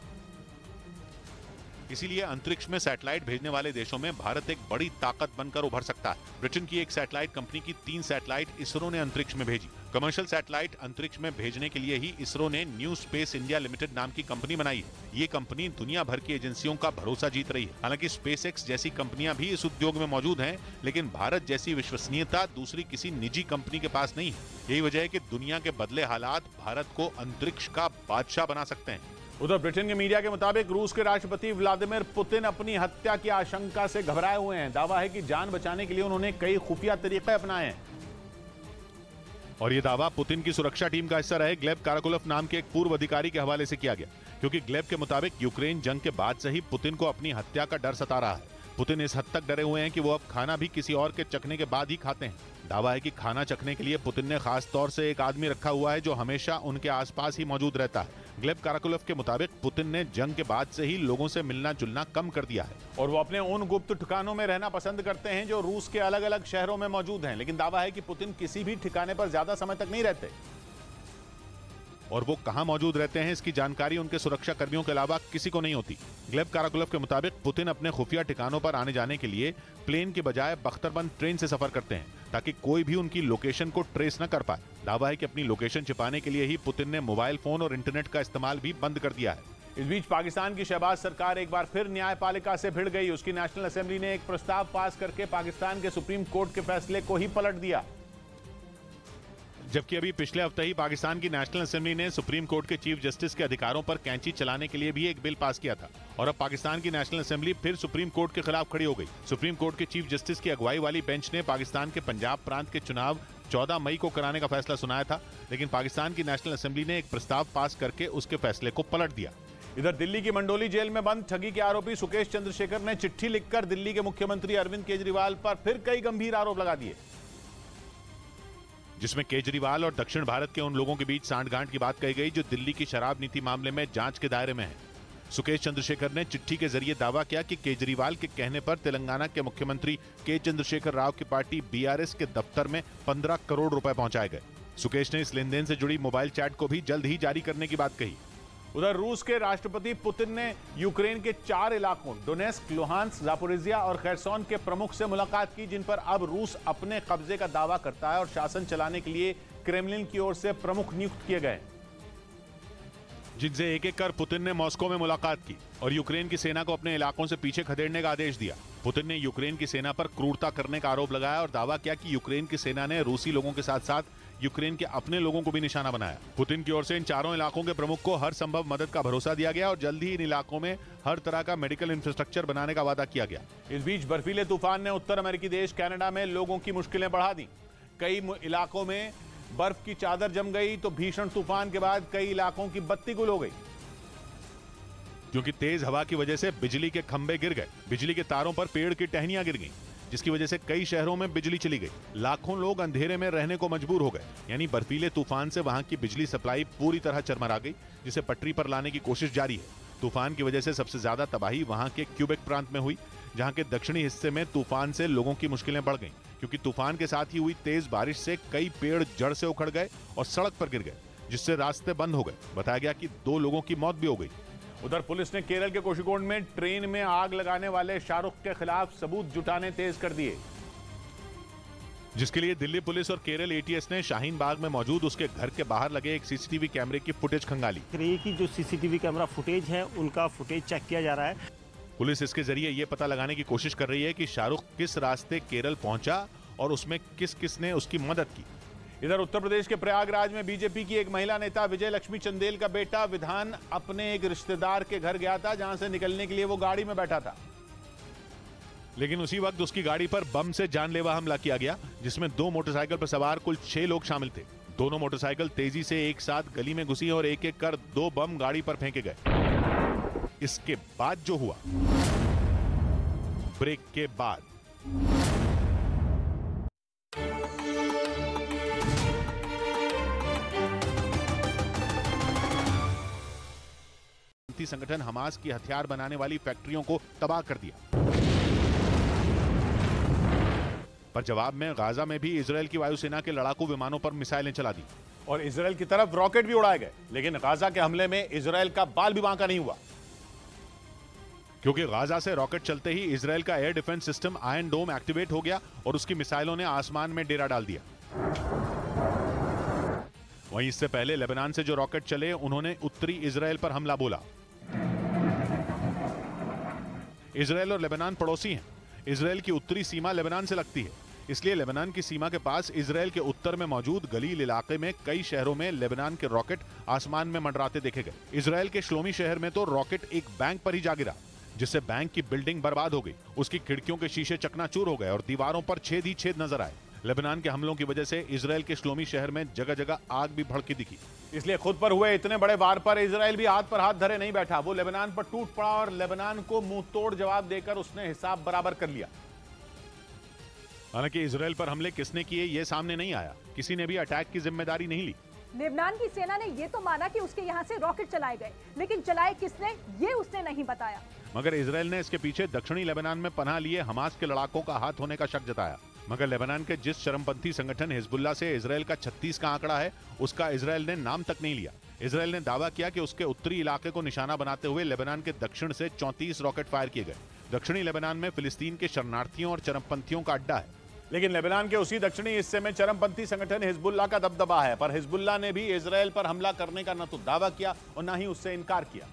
इसीलिए अंतरिक्ष में सैटेलाइट भेजने वाले देशों में भारत एक बड़ी ताकत बनकर उभर सकता है। ब्रिटेन की एक सैटेलाइट कंपनी की 3 सैटेलाइट इसरो ने अंतरिक्ष में भेजी। कमर्शियल सैटेलाइट अंतरिक्ष में भेजने के लिए ही इसरो ने न्यू स्पेस इंडिया लिमिटेड नाम की कंपनी बनाई है। ये कंपनी दुनिया भर की एजेंसियों का भरोसा जीत रही है। हालांकि स्पेसएक्स जैसी कंपनियां भी इस उद्योग में मौजूद हैं, लेकिन भारत जैसी विश्वसनीयता दूसरी किसी निजी कंपनी के पास नहीं है। यही वजह है कि दुनिया के बदले हालात भारत को अंतरिक्ष का बादशाह बना सकते हैं। उधर ब्रिटेन के मीडिया के मुताबिक रूस के राष्ट्रपति व्लादिमीर पुतिन अपनी हत्या की आशंका से घबराए हुए हैं। दावा है कि जान बचाने के लिए उन्होंने कई खुफिया तरीके अपनाए हैं और यह दावा पुतिन की सुरक्षा टीम का हिस्सा रहे ग्लेब काराकुलफ नाम के एक पूर्व अधिकारी के हवाले से किया गया, क्योंकि ग्लेब के मुताबिक यूक्रेन जंग के बाद से ही पुतिन को अपनी हत्या का डर सता रहा है। पुतिन इस हद तक डरे हुए हैं कि वो अब खाना भी किसी और के चखने के बाद ही खाते हैं। दावा है कि खाना चखने के लिए पुतिन ने खास तौर से एक आदमी रखा हुआ है जो हमेशा उनके आसपास ही मौजूद रहता है। ग्लेब काराकुलफ के मुताबिक पुतिन ने जंग के बाद से ही लोगों से मिलना जुलना कम कर दिया है और वो अपने उन गुप्त ठिकानों में रहना पसंद करते हैं जो रूस के अलग अलग शहरों में मौजूद हैं। लेकिन दावा है कि पुतिन किसी भी ठिकाने पर ज्यादा समय तक नहीं रहते। और वो कहां मौजूद रहते हैं इसकी जानकारी उनके सुरक्षा कर्मियों के अलावा किसी को नहीं होती। ग्लेब काराकुलव के मुताबिक पुतिन अपने खुफिया ठिकानों पर आने जाने के लिए प्लेन के बजाय बख्तरबंद ट्रेन से सफर करते हैं ताकि कोई भी उनकी लोकेशन को ट्रेस न कर पाए। दावा है कि अपनी लोकेशन छिपाने के लिए ही पुतिन ने मोबाइल फोन और इंटरनेट का इस्तेमाल भी बंद कर दिया है। इस बीच पाकिस्तान की शहबाज सरकार एक बार फिर न्यायपालिका से भिड़ गई। उसकी नेशनल असेंबली ने एक प्रस्ताव पास करके पाकिस्तान के सुप्रीम कोर्ट के फैसले को ही पलट दिया। जबकि अभी पिछले हफ्ते ही पाकिस्तान की नेशनल असेंबली ने सुप्रीम कोर्ट के चीफ जस्टिस के अधिकारों पर कैंची चलाने के लिए भी एक बिल पास किया था और अब पाकिस्तान की नेशनल असेंबली फिर सुप्रीम कोर्ट के खिलाफ खड़ी हो गई। सुप्रीम कोर्ट के चीफ जस्टिस की अगुवाई वाली बेंच ने पाकिस्तान के पंजाब प्रांत के चुनाव 14 मई को कराने का फैसला सुनाया था, लेकिन पाकिस्तान की नेशनल असेंबली ने एक प्रस्ताव पास करके उसके फैसले को पलट दिया। इधर दिल्ली की मंडोली जेल में बंद ठगी के आरोपी सुकेश चंद्रशेखर ने चिट्ठी लिखकर दिल्ली के मुख्यमंत्री अरविंद केजरीवाल पर फिर कई गंभीर आरोप लगा दिए, जिसमें केजरीवाल और दक्षिण भारत के उन लोगों के बीच सांठगांठ की बात कही गई जो दिल्ली की शराब नीति मामले में जांच के दायरे में है। सुकेश चंद्रशेखर ने चिट्ठी के जरिए दावा किया कि केजरीवाल के कहने पर तेलंगाना के मुख्यमंत्री के चंद्रशेखर राव की पार्टी बीआरएस के दफ्तर में 15 करोड़ रुपए पहुंचाए गए। सुकेश ने इस लेनदेन से जुड़ी मोबाइल चैट को भी जल्द ही जारी करने की बात कही। उधर रूस के राष्ट्रपति पुतिन ने यूक्रेन के 4 इलाकों डोनेस्क, लुहांस्क, जापोरिजिया और खैरसोन के प्रमुख से मुलाकात की, जिन पर अब रूस अपने कब्जे का दावा करता है और शासन चलाने के लिए क्रेमलिन की ओर से प्रमुख नियुक्त किए गए, जिनसे एक एक कर पुतिन ने मॉस्को में मुलाकात की और यूक्रेन की सेना को अपने इलाकों से पीछे खदेड़ने का आदेश दिया। पुतिन ने यूक्रेन की सेना पर क्रूरता करने का आरोप लगाया और दावा किया कि यूक्रेन की सेना ने रूसी लोगों के साथ साथ यूक्रेन के अपने लोगों को भी निशाना बनाया। पुतिन की ओर से इन 4 इलाकों के प्रमुख को हर संभव मदद का भरोसा दिया गया और जल्द ही इन इलाकों में हर तरह का मेडिकल इंफ्रास्ट्रक्चर बनाने का वादा किया गया। इस बीच बर्फीले तूफान ने उत्तर अमेरिकी देश कनाडा में लोगों की मुश्किलें बढ़ा दी। कई इलाकों में बर्फ की चादर जम गई तो भीषण तूफान के बाद कई इलाकों की बत्ती गुल हो गई, क्योंकि तेज हवा की वजह से बिजली के खंभे गिर गए। बिजली के तारों पर पेड़ की टहनियां गिर गईं, जिसकी वजह से कई शहरों में बिजली चली गई। लाखों लोग अंधेरे में रहने को मजबूर हो गए। यानी बर्फीले तूफान से वहां की बिजली सप्लाई पूरी तरह चरमरा गई, जिसे पटरी पर लाने की कोशिश जारी है। तूफान की वजह से सबसे ज्यादा तबाही वहां के क्यूबेक प्रांत में हुई, जहां के दक्षिणी हिस्से में तूफान से लोगों की मुश्किलें बढ़ गईं, क्योंकि तूफान के साथ ही हुई तेज बारिश से कई पेड़ जड़ से उखड़ गए और सड़क पर गिर गए, जिससे रास्ते बंद हो गए। बताया गया कि 2 लोगों की मौत भी हो गई। उधर पुलिस ने केरल के कोषिकोड में ट्रेन में आग लगाने वाले शाहरुख के खिलाफ सबूत जुटाने तेज कर दिए, जिसके लिए दिल्ली पुलिस और केरल एटीएस ने शाहीन बाग में मौजूद उसके घर के बाहर लगे एक सीसीटीवी कैमरे की फुटेज खंगाली। की जो सीसीटीवी कैमरा फुटेज है उनका फुटेज चेक किया जा रहा है। पुलिस इसके जरिए यह पता लगाने की कोशिश कर रही है कि शाहरुख किस रास्ते केरल पहुंचा और उसमें किस किस ने उसकी मदद की। इधर उत्तर प्रदेश के प्रयागराज में बीजेपी की एक महिला नेता विजय लक्ष्मी चंदेल का बेटा विधान अपने एक रिश्तेदार के घर गया था, जहां से निकलने के लिए वो गाड़ी में बैठा था, लेकिन उसी वक्त उसकी गाड़ी पर बम से जानलेवा हमला किया गया, जिसमें 2 मोटरसाइकिल पर सवार कुल 6 लोग शामिल थे। दोनों मोटरसाइकिल तेजी से एक साथ गली में घुसी और एक एक कर 2 बम गाड़ी पर फेंके गए। इसके बाद जो हुआ, ब्रेक के बाद संगठन हमास की हथियार बनाने वाली फैक्ट्रियों को तबाह कर दिया। पर जवाब में गाजा में भी इजरायल की वायुसेना के लड़ाकू विमानों पर मिसाइलें चला दी और इजरायल की तरफ रॉकेट भी उड़ाए गए, लेकिन गाजा के हमले में इजरायल का बाल भी बांका नहीं हुआ, क्योंकि गाजा से रॉकेट चलते ही इजरायल का एयर डिफेंस सिस्टम आयरन डोम एक्टिवेट हो गया और उसकी मिसाइलों ने आसमान में डेरा डाल दिया। वहीं इससे पहले लेबनान से जो रॉकेट चले, उन्होंने उत्तरी इजरायल पर हमला बोला। इजरायल और लेबनान पड़ोसी हैं। इजरायल की उत्तरी सीमा लेबनान से लगती है, इसलिए लेबनान की सीमा के पास इजरायल के उत्तर में मौजूद गलील इलाके में कई शहरों में लेबनान के रॉकेट आसमान में मंडराते देखे गए। इजरायल के श्लोमी शहर में तो रॉकेट एक बैंक पर ही जा गिरा, जिससे बैंक की बिल्डिंग बर्बाद हो गई। उसकी खिड़कियों के शीशे चकनाचूर हो गए और दीवारों पर छेद ही छेद नजर आए। लेबनान के हमलों की वजह से इजरायल के श्लोमी शहर में जगह जगह आग भी भड़की दिखी। इसलिए खुद पर हुए इतने बड़े वार पर इजरायल भी हाथ पर हाथ धरे नहीं बैठा। वो लेबनान पर टूट पड़ा और लेबनान को मुंह तोड़ जवाब देकर उसने हिसाब बराबर कर लिया। हालांकि इजरायल पर हमले किसने किए ये सामने नहीं आया, किसी ने भी अटैक की जिम्मेदारी नहीं ली। लेबनान की सेना ने यह तो माना कि उसके यहां से रॉकेट चलाए गए, लेकिन चलाए किसने ये उसने नहीं बताया। मगर इजरायल ने इसके पीछे दक्षिणी लेबनान में पनाह लिए हमास के लड़ाकों का हाथ होने का शक जताया। मगर लेबनान के जिस चरमपंथी संगठन हिजबुल्लाह से इजरायल का 36 का आंकड़ा है, उसका इजरायल ने नाम तक नहीं लिया। इजरायल ने दावा किया कि उसके उत्तरी इलाके को निशाना बनाते हुए लेबनान के दक्षिण से 34 रॉकेट फायर किए गए। दक्षिणी लेबनान में फिलिस्तीन के शरणार्थियों और चरमपंथियों का अड्डा है। लेकिन लेबनान के उसी दक्षिणी हिस्से में चरमपंथी संगठन हिजबुल्लाह का दबदबा है, पर हिजबुल्लाह ने भी इजरायल पर हमला करने का न तो दावा किया और न ही उससे इनकार किया।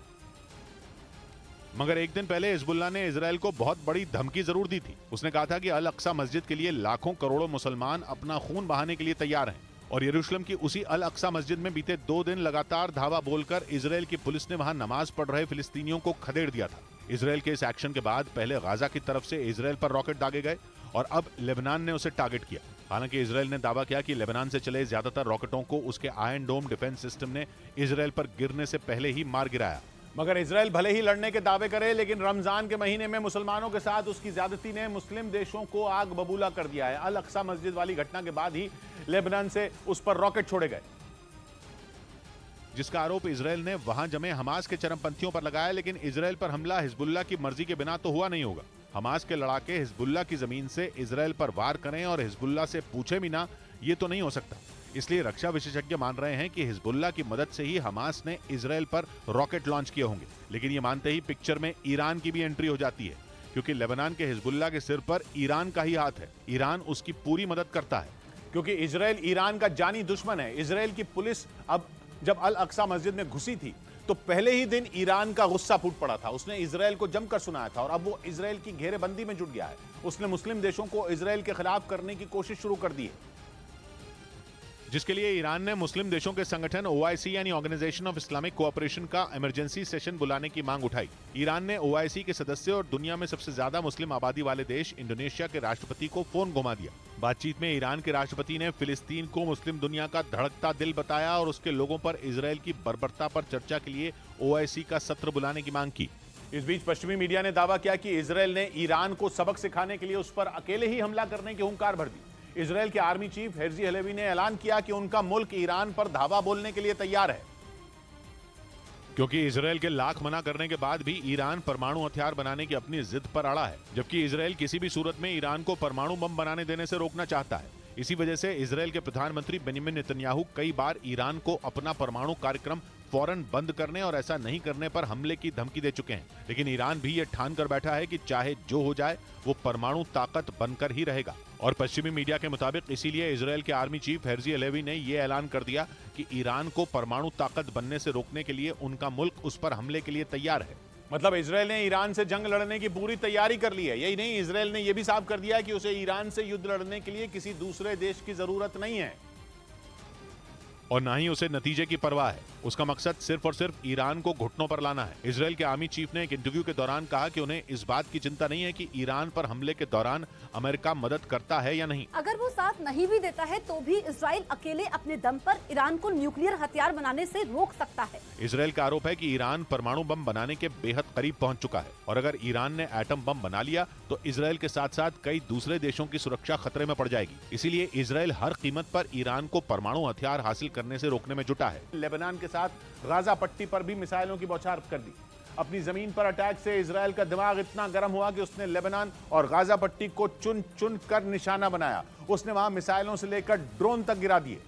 मगर एक दिन पहले हिजबुल्लाह ने इजरायल को बहुत बड़ी धमकी जरूर दी थी। उसने कहा था कि अल अक्सा मस्जिद के लिए लाखों करोड़ों मुसलमान अपना खून बहाने के लिए तैयार हैं। और यरूशलेम की उसी अल अक्सा मस्जिद में बीते 2 दिन लगातार धावा बोलकर इजरायल की पुलिस ने वहां नमाज पढ़ रहे फिलिस्तीनियों को खदेड़ दिया था। इजरायल के इस एक्शन के बाद पहले गाजा की तरफ से इजरायल पर रॉकेट दागे गए और अब लेबनान ने उसे टारगेट किया। हालांकि इजरायल ने दावा किया कि लेबनान से चले ज्यादातर रॉकेटों को उसके आयरन डोम डिफेंस सिस्टम ने इजरायल पर गिरने से पहले ही मार गिराया। मगर इजरायल भले ही लड़ने के दावे करे, लेकिन रमजान के महीने में मुसलमानों के साथ उसकी ज्यादती ने मुस्लिम देशों को आग बबूला कर दिया है। अल अक्सा मस्जिद वाली घटना के बाद ही लेबनान से उस पर रॉकेट छोड़े गए, जिसका आरोप इजरायल ने वहां जमे हमास के चरमपंथियों पर लगाया। लेकिन इजरायल पर हमला हिजबुल्लाह की मर्जी के बिना तो हुआ नहीं होगा। हमास के लड़ाके हिजबुल्लाह की जमीन से इजरायल पर वार करें और हिजबुल्लाह से पूछे भी ना, ये तो नहीं हो सकता। इसलिए रक्षा विशेषज्ञ मान रहे हैं कि हिजबुल्लाह की मदद से ही हमास ने इजरायल पर रॉकेट लॉन्च किए होंगे। लेकिन ये मानते ही पिक्चर में ईरान की भी एंट्री हो जाती है, क्योंकि लेबनान के हिजबुल्लाह के सिर पर ईरान का ही हाथ है। ईरान उसकी पूरी मदद करता है, क्योंकि इजरायल ईरान का जानी दुश्मन है। इजरायल की पुलिस अब जब अल अक्सा मस्जिद में घुसी थी तो पहले ही दिन ईरान का गुस्सा फूट पड़ा था। उसने इजरायल को जमकर सुनाया था और अब वो इजरायल की घेरेबंदी में जुट गया है। उसने मुस्लिम देशों को इजरायल के खिलाफ करने की कोशिश शुरू कर दी है, जिसके लिए ईरान ने मुस्लिम देशों के संगठन OIC यानी ऑर्गेनाइजेशन ऑफ इस्लामिक कोऑपरेशन का इमरजेंसी सेशन बुलाने की मांग उठाई। ईरान ने OIC के सदस्य और दुनिया में सबसे ज्यादा मुस्लिम आबादी वाले देश इंडोनेशिया के राष्ट्रपति को फोन घुमा दिया। बातचीत में ईरान के राष्ट्रपति ने फिलिस्तीन को मुस्लिम दुनिया का धड़कता दिल बताया और उसके लोगों पर इजरायल की बर्बरता पर चर्चा के लिए OIC का सत्र बुलाने की मांग की। इस बीच पश्चिमी मीडिया ने दावा किया कि इजरायल ने ईरान को सबक सिखाने के लिए उस पर अकेले ही हमला करने की हुंकार भर दी। इजरायल के आर्मी चीफ हेर्जी हलेवी ने ऐलान किया कि उनका मुल्क ईरान पर धावा बोलने के लिए तैयार है, क्योंकि इजरायल के लाख मना करने के बाद भी ईरान परमाणु हथियार बनाने की अपनी जिद पर अड़ा है, जबकि इजरायल किसी भी सूरत में ईरान को परमाणु बम बनाने देने से रोकना चाहता है। इसी वजह से इजरायल के प्रधानमंत्री बेंजामिन नेतन्याहू कई बार ईरान को अपना परमाणु कार्यक्रम फौरन बंद करने और ऐसा नहीं करने पर हमले की धमकी दे चुके हैं। लेकिन ईरान भी ये ठान कर बैठा है कि चाहे जो हो जाए वो परमाणु ताकत बनकर ही रहेगा। और पश्चिमी मीडिया के मुताबिक इसीलिए इजरायल के आर्मी चीफ हेर्जी हलेवी ने ये ऐलान कर दिया कि ईरान को परमाणु ताकत बनने से रोकने के लिए उनका मुल्क उस पर हमले के लिए तैयार है। मतलब इजरायल ने ईरान से जंग लड़ने की पूरी तैयारी कर ली है। यही नहीं, इजरायल ने यह भी साफ कर दिया कि उसे ईरान से युद्ध लड़ने के लिए किसी दूसरे देश की जरूरत नहीं है और ना ही उसे नतीजे की परवाह है। उसका मकसद सिर्फ और सिर्फ ईरान को घुटनों पर लाना है। इजरायल के आर्मी चीफ ने एक इंटरव्यू के दौरान कहा कि उन्हें इस बात की चिंता नहीं है कि ईरान पर हमले के दौरान अमेरिका मदद करता है या नहीं। अगर वो साथ नहीं भी देता है तो भी इजरायल अकेले अपने दम पर ईरान को न्यूक्लियर हथियार बनाने से रोक सकता है। इजरायल का आरोप है कि ईरान परमाणु बम बनाने के बेहद करीब पहुंच चुका है और अगर ईरान ने एटम बम बना लिया तो इजरायल के साथ साथ कई दूसरे देशों की सुरक्षा खतरे में पड़ जाएगी। इसीलिए इजरायल हर कीमत पर ईरान को परमाणु हथियार हासिल करने से रोकने में जुटा है। लेबनान के साथ गाजा पट्टी पर भी मिसाइलों की बौछार कर दी। अपनी जमीन पर अटैक से इजरायल का दिमाग इतना गर्म हुआ कि उसने लेबनान और गाजा पट्टी को चुन चुन कर निशाना बनाया। उसने वहां मिसाइलों से लेकर ड्रोन तक गिरा दिए।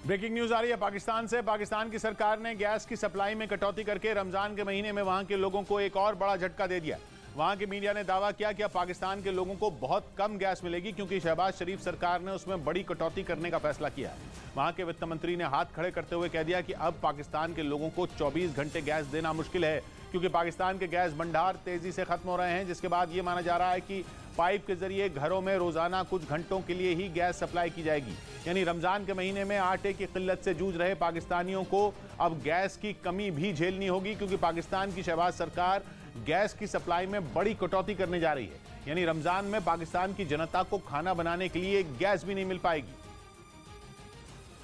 ब्रेकिंग न्यूज आ रही है पाकिस्तान से। पाकिस्तान की सरकार ने गैस की सप्लाई में कटौती करके रमजान के महीने में वहां के लोगों को एक और बड़ा झटका दे दिया। वहां की मीडिया ने दावा किया कि अब पाकिस्तान के लोगों को बहुत कम गैस मिलेगी क्योंकि शहबाज शरीफ सरकार ने उसमें बड़ी कटौती करने का फैसला किया है। वहां के वित्त मंत्री ने हाथ खड़े करते हुए कह दिया कि अब पाकिस्तान के लोगों को 24 घंटे गैस देना मुश्किल है क्योंकि पाकिस्तान के गैस भंडार तेजी से खत्म हो रहे हैं, जिसके बाद ये माना जा रहा है कि पाइप के जरिए घरों में रोजाना कुछ घंटों के लिए ही गैस सप्लाई की जाएगी। यानी रमजान के महीने में आटे की किल्लत से जूझ रहे पाकिस्तानियों को अब गैस की कमी भी झेलनी होगी क्योंकि पाकिस्तान की शहबाज सरकार गैस की सप्लाई में बड़ी कटौती करने जा रही है। यानी रमजान में पाकिस्तान की जनता को खाना बनाने के लिए गैस भी नहीं मिल पाएगी,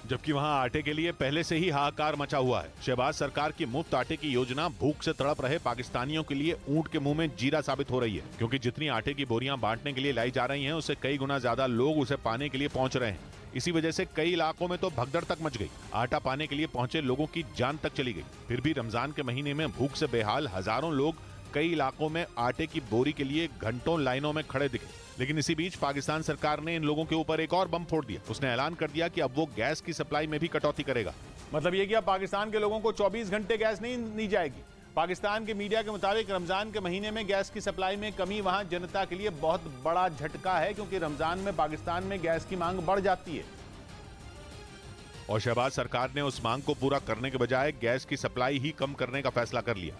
जबकि वहां आटे के लिए पहले से ही हाहाकार मचा हुआ है। शहबाज सरकार की मुफ्त आटे की योजना भूख से तड़प रहे पाकिस्तानियों के लिए ऊंट के मुंह में जीरा साबित हो रही है क्योंकि जितनी आटे की बोरियां बांटने के लिए लाई जा रही हैं उससे कई गुना ज्यादा लोग उसे पाने के लिए पहुंच रहे हैं। इसी वजह से कई इलाकों में तो भगदड़ तक मच गई। आटा पाने के लिए पहुंचे लोगों की जान तक चली गई। फिर भी रमजान के महीने में भूख से बेहाल हजारों लोग कई इलाकों में आटे की बोरी के लिए घंटों लाइनों में खड़े दिखे। लेकिन इसी बीच पाकिस्तान सरकार ने इन लोगों के ऊपर एक और बम फोड़ दिया। उसने ऐलान कर दिया कि अब वो गैस की सप्लाई में भी कटौती करेगा। मतलब ये कि अब पाकिस्तान के लोगों को 24 घंटे गैस नहीं दी जाएगी। पाकिस्तान के मीडिया के मुताबिक रमजान के महीने में गैस की सप्लाई में कमी वहां जनता के लिए बहुत बड़ा झटका है, क्योंकि रमजान में पाकिस्तान में गैस की मांग बढ़ जाती है। और शहबाज सरकार ने उस मांग को पूरा करने के बजाय गैस की सप्लाई ही कम करने का फैसला कर लिया।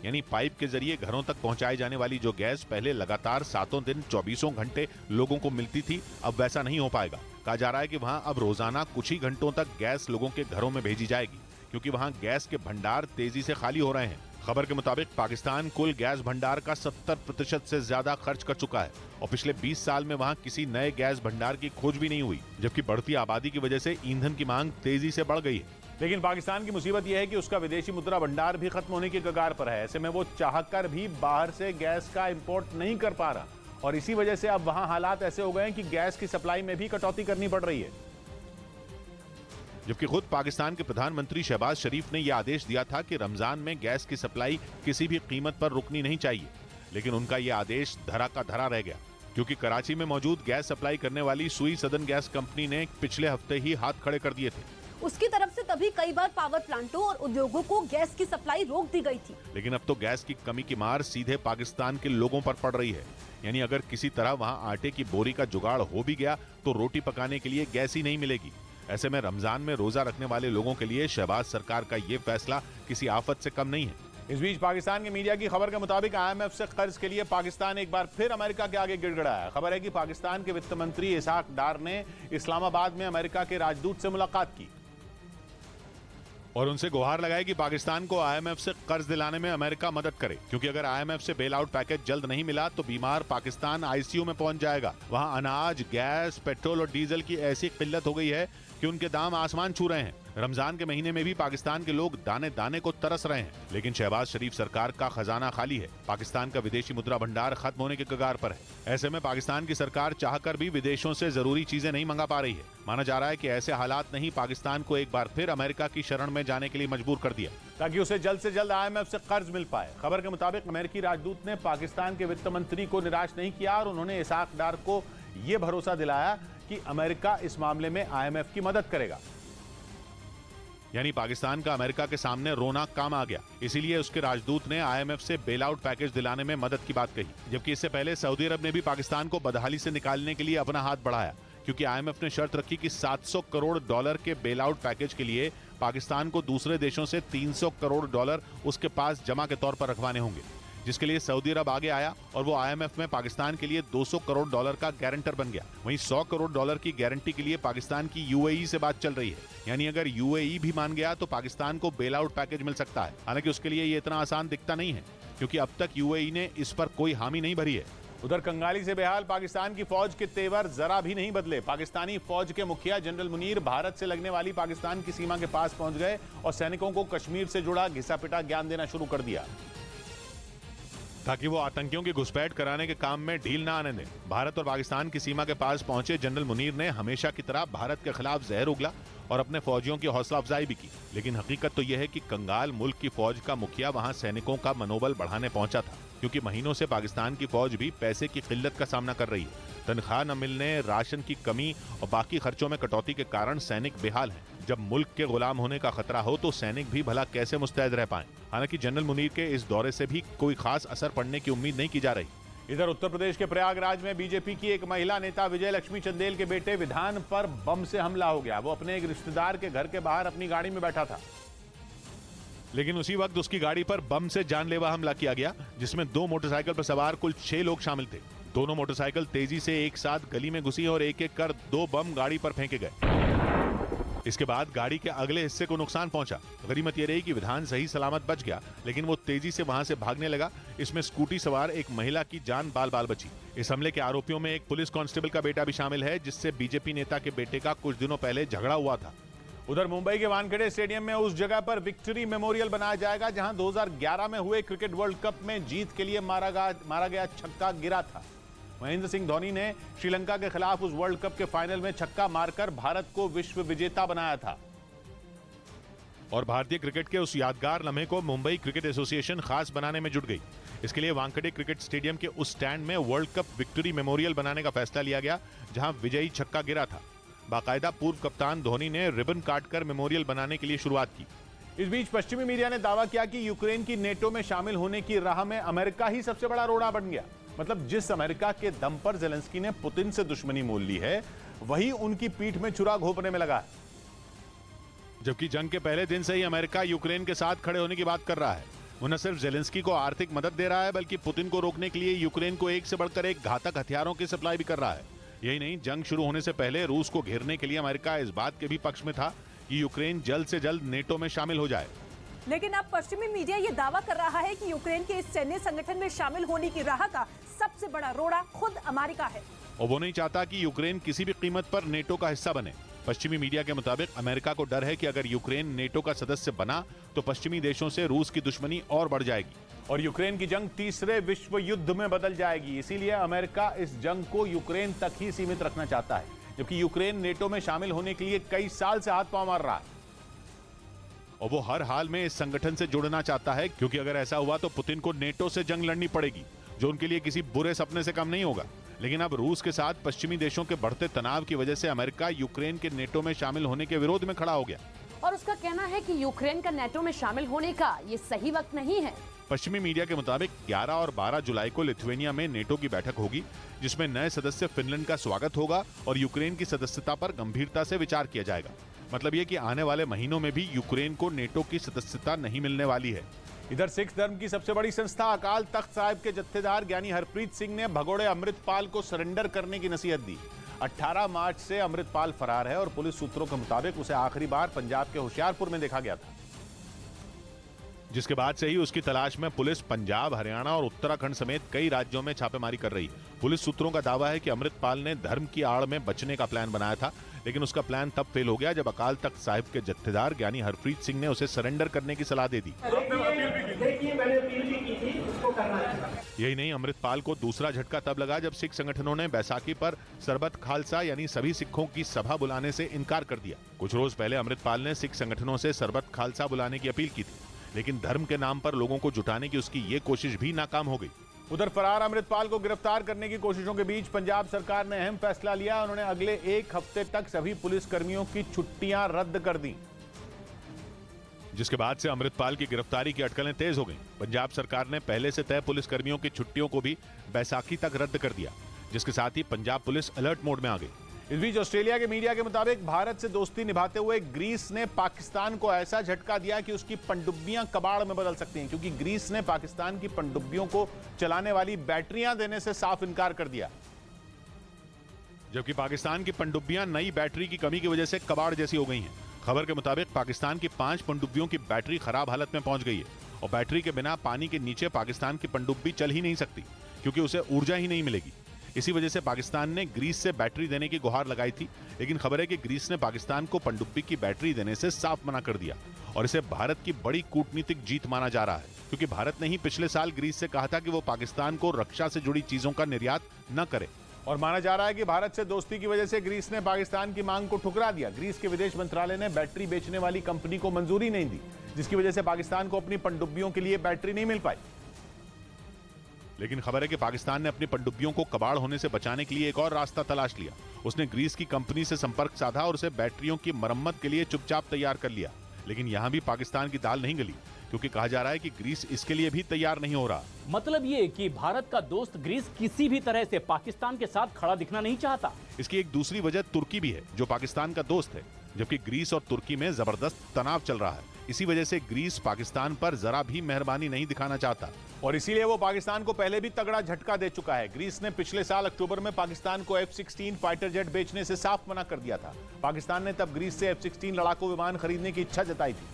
यानी पाइप के जरिए घरों तक पहुंचाई जाने वाली जो गैस पहले लगातार 7 दिन 24 घंटे लोगों को मिलती थी, अब वैसा नहीं हो पाएगा। कहा जा रहा है कि वहां अब रोजाना कुछ ही घंटों तक गैस लोगों के घरों में भेजी जाएगी, क्योंकि वहां गैस के भंडार तेजी से खाली हो रहे हैं। खबर के मुताबिक पाकिस्तान कुल गैस भंडार का 70% से ज्यादा खर्च कर चुका है और पिछले 20 साल में वहां किसी नए गैस भंडार की खोज भी नहीं हुई, जबकि बढ़ती आबादी की वजह से ईंधन की मांग तेजी से बढ़ गई है। लेकिन पाकिस्तान की मुसीबत यह है कि उसका विदेशी मुद्रा भंडार भी खत्म होने की कगार पर है। ऐसे में वो चाहकर भी बाहर से गैस का इंपोर्ट नहीं कर पा रहा और इसी वजह से अब वहां हालात ऐसे हो गए हैं कि गैस की सप्लाई में भी कटौती करनी पड़ रही है। जबकि खुद पाकिस्तान के प्रधानमंत्री शहबाज शरीफ ने यह आदेश दिया था कि रमजान में गैस की सप्लाई किसी भी कीमत पर रुकनी नहीं चाहिए, लेकिन उनका यह आदेश धरा का धरा रह गया, क्योंकि कराची में मौजूद गैस सप्लाई करने वाली सुई सदन गैस कंपनी ने पिछले हफ्ते ही हाथ खड़े कर दिए थे। उसकी तरफ से तभी कई बार पावर प्लांटों और उद्योगों को गैस की सप्लाई रोक दी गई थी। लेकिन अब तो गैस की कमी की मार सीधे पाकिस्तान के लोगों पर पड़ रही है। यानी अगर किसी तरह वहां आटे की बोरी का जुगाड़ हो भी गया तो रोटी पकाने के लिए गैस ही नहीं मिलेगी। ऐसे में रमजान में रोजा रखने वाले लोगों के लिए शहबाज सरकार का ये फैसला किसी आफत से कम नहीं है। इस बीच पाकिस्तान की मीडिया की खबर के मुताबिक IMF से कर्ज के लिए पाकिस्तान एक बार फिर अमेरिका के आगे गिड़गिड़ाया है। खबर है कि पाकिस्तान के वित्त मंत्री इसहाक डार ने इस्लामाबाद में अमेरिका के राजदूत से मुलाकात की और उनसे गुहार लगाई कि पाकिस्तान को IMF से कर्ज दिलाने में अमेरिका मदद करे, क्योंकि अगर IMF से बेल आउट पैकेज जल्द नहीं मिला तो बीमार पाकिस्तान ICU में पहुंच जाएगा। वहां अनाज, गैस, पेट्रोल और डीजल की ऐसी किल्लत हो गई है कि उनके दाम आसमान छू रहे हैं। रमजान के महीने में भी पाकिस्तान के लोग दाने दाने को तरस रहे हैं, लेकिन शहबाज शरीफ सरकार का खजाना खाली है। पाकिस्तान का विदेशी मुद्रा भंडार खत्म होने के कगार पर है। ऐसे में पाकिस्तान की सरकार चाहकर भी विदेशों से जरूरी चीजें नहीं मंगा पा रही है। माना जा रहा है कि ऐसे हालात ने ही पाकिस्तान को एक बार फिर अमेरिका की शरण में जाने के लिए मजबूर कर दिया, ताकि उसे जल्द से जल्द IMF से कर्ज मिल पाए। खबर के मुताबिक अमेरिकी राजदूत ने पाकिस्तान के वित्त मंत्री को निराश नहीं किया और उन्होंने इसहाक डार को यह भरोसा दिलाया कि अमेरिका इस मामले में IMF की मदद करेगा। यानी पाकिस्तान का अमेरिका के सामने रोना काम आ गया। इसीलिए उसके राजदूत ने IMF से बेल आउट पैकेज दिलाने में मदद की बात कही, जबकि इससे पहले सऊदी अरब ने भी पाकिस्तान को बदहाली से निकालने के लिए अपना हाथ बढ़ाया, क्योंकि IMF ने शर्त रखी कि $700 करोड़ के बेल आउट पैकेज के लिए पाकिस्तान को दूसरे देशों से $300 करोड़ उसके पास जमा के तौर पर रखवाने होंगे, जिसके लिए सऊदी अरब आगे आया और वो IMF में पाकिस्तान के लिए $200 करोड़ का गारंटर बन गया। वहीं $100 करोड़ की गारंटी के लिए पाकिस्तान की UAE से बात चल रही है। यानी अगर UAE भी मान गया तो पाकिस्तान को बेल आउट पैकेज मिल सकता है। हालांकि उसके लिए ये इतना आसान दिखता नहीं है, क्योंकि अब तक UAE ने इस पर कोई हामी नहीं भरी है। उधर कंगाली से बेहाल पाकिस्तान की फौज के तेवर जरा भी नहीं बदले। पाकिस्तानी फौज के मुखिया जनरल मुनीर भारत से लगने वाली पाकिस्तान की सीमा के पास पहुंच गए और सैनिकों को कश्मीर से जुड़ा घिसा पिटा ज्ञान देना शुरू कर दिया, ताकि वो आतंकियों की घुसपैठ कराने के काम में ढील ना आने दें। भारत और पाकिस्तान की सीमा के पास पहुंचे जनरल मुनीर ने हमेशा की तरह भारत के खिलाफ जहर उगला और अपने फौजियों की हौसला अफजाई भी की। लेकिन हकीकत तो यह है कि कंगाल मुल्क की फौज का मुखिया वहां सैनिकों का मनोबल बढ़ाने पहुंचा था, क्योंकि महीनों से पाकिस्तान की फौज भी पैसे की किल्लत का सामना कर रही है। तनख्वाह न मिलने, राशन की कमी और बाकी खर्चों में कटौती के कारण सैनिक बेहाल हैं। जब मुल्क के गुलाम होने का खतरा हो तो सैनिक भी भला कैसे मुस्तैद रह पाएं। हालांकि जनरल मुनीर के इस दौरे से भी कोई खास असर पड़ने की उम्मीद नहीं की जा रही। इधर उत्तर प्रदेश के प्रयागराज में बीजेपी की एक महिला नेता विजय लक्ष्मी चंदेल के बेटे विधान पर बम से हमला हो गया। वो अपने एक रिश्तेदार के घर के बाहर अपनी गाड़ी में बैठा था, लेकिन उसी वक्त उसकी गाड़ी पर बम से जानलेवा हमला किया गया, जिसमें 2 मोटरसाइकिल पर सवार कुल 6 लोग शामिल थे। दोनों मोटरसाइकिल तेजी से एक साथ गली में घुसी और एक एक कर 2 बम गाड़ी पर फेंके गए। इसके बाद गाड़ी के अगले हिस्से को नुकसान पहुंचा। गनीमत यह रही कि विधान सही सलामत बच गया, लेकिन वो तेजी से वहां से भागने लगा। इसमें स्कूटी सवार एक महिला की जान बाल बाल बची। इस हमले के आरोपियों में एक पुलिस कांस्टेबल का बेटा भी शामिल है, जिससे बीजेपी नेता के बेटे का कुछ दिनों पहले झगड़ा हुआ था। उधर मुंबई के वानखेड़े स्टेडियम में उस जगह पर विक्ट्री मेमोरियल बनाया जाएगा जहां 2011 में हुए क्रिकेट वर्ल्ड कप में जीत के लिए मारा गया छक्का गिरा था। महेंद्र सिंह धोनी ने श्रीलंका के खिलाफ उस वर्ल्ड कप के फाइनल में छक्का मारकर भारत को विश्व विजेता बनाया था। और भारतीय क्रिकेट के उस यादगार लम्हे को मुंबई क्रिकेट एसोसिएशन खास बनाने में जुट गई। इसके लिए वानखेड़े क्रिकेट स्टेडियम के उस स्टैंड में वर्ल्ड कप विक्ट्री मेमोरियल बनाने का फैसला लिया गया, जहां विजयी छक्का गिरा था। बाकायदा पूर्व कप्तान धोनी ने रिबन काटकर मेमोरियल बनाने के लिए शुरुआत की। इस बीच पश्चिमी मीडिया ने दावा किया कि यूक्रेन की नेटो में शामिल होने की राह में अमेरिका ही सबसे बड़ा रोड़ा बन गया। मतलब जिस अमेरिका के दम पर जेलेंस्की ने पुतिन से दुश्मनी मोल ली है, वही उनकी पीठ में छुरा घोंपने में लगा है। जबकि जंग के पहले दिन से ही अमेरिका यूक्रेन के साथ खड़े होने की बात कर रहा है। वो न सिर्फ जेलेंस्की को आर्थिक मदद दे रहा है, बल्कि पुतिन को रोकने के लिए यूक्रेन को एक से बढ़कर एक घातक हथियारों की सप्लाई भी कर रहा है। यही नहीं, जंग शुरू होने से पहले रूस को घेरने के लिए अमेरिका इस बात के भी पक्ष में था कि यूक्रेन जल्द से जल्द नेटो में शामिल हो जाए। लेकिन अब पश्चिमी मीडिया ये दावा कर रहा है कि यूक्रेन के इस सैन्य संगठन में शामिल होने की राह का सबसे बड़ा रोड़ा खुद अमेरिका है, और वो नहीं चाहता कि यूक्रेन किसी भी कीमत पर नेटो का हिस्सा बने। पश्चिमी मीडिया के मुताबिक अमेरिका को डर है कि अगर यूक्रेन नेटो का सदस्य बना तो पश्चिमी देशों से रूस की दुश्मनी और बढ़ जाएगी और यूक्रेन की जंग तीसरे विश्व युद्ध में बदल जाएगी। इसीलिए अमेरिका इस जंग को यूक्रेन तक ही सीमित रखना चाहता है, जबकि यूक्रेन नेटो में शामिल होने के लिए कई साल से हाथ पांव मार रहा है और वो हर हाल में इस संगठन से जुड़ना चाहता है, क्योंकि अगर ऐसा हुआ तो पुतिन को नेटो से जंग लड़नी पड़ेगी, जो उनके लिए किसी बुरे सपने से कम नहीं होगा। लेकिन अब रूस के साथ पश्चिमी देशों के बढ़ते तनाव की वजह से अमेरिका यूक्रेन के नेटो में शामिल होने के विरोध में खड़ा हो गया और उसका कहना है कि यूक्रेन का नेटो में शामिल होने का ये सही वक्त नहीं है। पश्चिमी मीडिया के मुताबिक 11 और 12 जुलाई को लिथुआनिया में नेटो की बैठक होगी, जिसमें नए सदस्य फिनलैंड का स्वागत होगा और यूक्रेन की सदस्यता पर गंभीरता से विचार किया जाएगा। मतलब ये कि आने वाले महीनों में भी यूक्रेन को नेटो की सदस्यता नहीं मिलने वाली है। इधर सिख धर्म की सबसे बड़ी संस्था अकाल तख्त साहिब के जत्थेदार ज्ञानी हरप्रीत सिंह ने भगोड़े अमृतपाल को सरेंडर करने की नसीहत दी। 18 मार्च से अमृतपाल फरार है और पुलिस सूत्रों के मुताबिक उसे आखिरी बार पंजाब के होशियारपुर में देखा गया था, जिसके बाद से ही उसकी तलाश में पुलिस पंजाब, हरियाणा और उत्तराखंड समेत कई राज्यों में छापेमारी कर रही है। पुलिस सूत्रों का दावा है कि अमृतपाल ने धर्म की आड़ में बचने का प्लान बनाया था, लेकिन उसका प्लान तब फेल हो गया जब अकाल तख्त साहिब के जत्थेदार ज्ञानी हरप्रीत सिंह ने उसे सरेंडर करने की सलाह दे दी। यही नहीं, अमृतपाल को दूसरा झटका तब लगा जब सिख संगठनों ने बैसाखी पर सरबत खालसा यानी सभी सिखों की सभा बुलाने से इनकार कर दिया। कुछ रोज पहले अमृतपाल ने सिख संगठनों से सरबत खालसा बुलाने की अपील की थी, लेकिन धर्म के नाम पर लोगों को जुटाने की उसकी ये कोशिश भी नाकाम हो गई। उधर फरार अमृतपाल को गिरफ्तार करने की कोशिशों के बीच पंजाब सरकार ने अहम फैसला लिया। उन्होंने अगले 1 हफ्ते तक सभी पुलिस कर्मियों की छुट्टियां रद्द कर दी, जिसके बाद से अमृतपाल की गिरफ्तारी की अटकलें तेज हो गईं। पंजाब सरकार ने पहले से तय पुलिस कर्मियों की छुट्टियों को भी बैसाखी तक रद्द कर दिया, जिसके साथ ही पंजाब पुलिस अलर्ट मोड में आ गई। इस बीच ऑस्ट्रेलिया के मीडिया के मुताबिक भारत से दोस्ती निभाते हुए ग्रीस ने पाकिस्तान को ऐसा झटका दिया कि उसकी पनडुब्बियां कबाड़ में बदल सकती हैं, क्योंकि ग्रीस ने पाकिस्तान की पनडुब्बियों को चलाने वाली बैटरियां देने से साफ इनकार कर दिया। जबकि पाकिस्तान की पनडुब्बियां नई बैटरी की कमी की वजह से कबाड़ जैसी हो गई हैं। खबर के मुताबिक पाकिस्तान की 5 पनडुब्बियों की बैटरी खराब हालत में पहुंच गई है और बैटरी के बिना पानी के नीचे पाकिस्तान की पनडुब्बी चल ही नहीं सकती, क्योंकि उसे ऊर्जा ही नहीं मिलेगी। इसी वजह से पाकिस्तान ने ग्रीस से बैटरी देने की गुहार लगाई थी, लेकिन खबर है कि ग्रीस ने पाकिस्तान को पनडुब्बी की बैटरी देने से साफ मना कर दिया और इसे भारत की बड़ी कूटनीतिक जीत माना जा रहा है, क्योंकि भारत ने ही पिछले साल ग्रीस से कहा था कि वो पाकिस्तान को रक्षा से जुड़ी चीजों का निर्यात न करे। और माना जा रहा है कि भारत से दोस्ती की वजह से ग्रीस ने पाकिस्तान की मांग को ठुकरा दिया। ग्रीस के विदेश मंत्रालय ने बैटरी बेचने वाली कंपनी को मंजूरी नहीं दी, जिसकी वजह से पाकिस्तान को अपनी पनडुब्बियों के लिए बैटरी नहीं मिल पाई। लेकिन खबर है कि पाकिस्तान ने अपनी पनडुब्बियों को कबाड़ होने से बचाने के लिए एक और रास्ता तलाश लिया। उसने ग्रीस की कंपनी से संपर्क साधा और उसे बैटरियों की मरम्मत के लिए चुपचाप तैयार कर लिया। लेकिन यहाँ भी पाकिस्तान की दाल नहीं गली, क्योंकि कहा जा रहा है कि ग्रीस इसके लिए भी तैयार नहीं हो रहा। मतलब ये कि भारत का दोस्त ग्रीस किसी भी तरह से पाकिस्तान के साथ खड़ा दिखना नहीं चाहता। इसकी एक दूसरी वजह तुर्की भी है, जो पाकिस्तान का दोस्त है, जबकि ग्रीस और तुर्की में जबरदस्त तनाव चल रहा है। इसी वजह से ग्रीस पाकिस्तान पर जरा भी मेहरबानी नहीं दिखाना चाहता और इसीलिए वो पाकिस्तान को पहले भी तगड़ा झटका दे चुका है। ग्रीस ने पिछले साल अक्टूबर में पाकिस्तान को F-16 फाइटर जेट बेचने से साफ मना कर दिया था। पाकिस्तान ने तब ग्रीस से F-16 लड़ाकू विमान खरीदने की इच्छा जताई थी,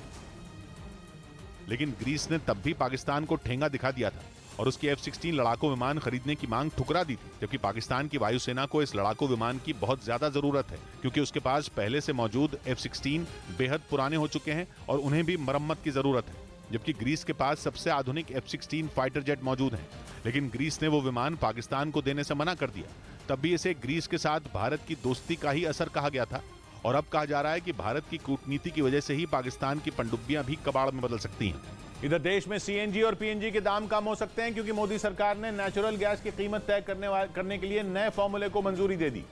लेकिन ग्रीस ने तब भी पाकिस्तान को ठेंगा दिखा दिया था और उसकी F-16 लड़ाकू विमान खरीदने की मांग ठुकरा दी थी। जबकि पाकिस्तान की वायुसेना को इस लड़ाकू विमान की बहुत ज्यादा जरूरत है, क्योंकि उसके पास पहले से मौजूद F-16 बेहद पुराने हो चुके हैं और उन्हें भी मरम्मत की जरूरत है। जबकि ग्रीस के पास सबसे आधुनिक F-16 फाइटर जेट मौजूद हैं। लेकिन ग्रीस ने वो विमान पाकिस्तान को देने से मना कर दिया। तब भी इसे ग्रीस के साथ भारत की दोस्ती का ही असर कहा गया था और अब कहा जा रहा है कि भारत की कूटनीति की वजह से ही पाकिस्तान की पनडुब्बियां भी कबाड़ में बदल सकती हैं। इधर देश में CNG और PNG के दाम कम हो सकते हैं क्योंकि मोदी सरकार ने नेचुरल गैस की कीमत तय करने के लिए नए फॉर्मूले को मंजूरी दे दी,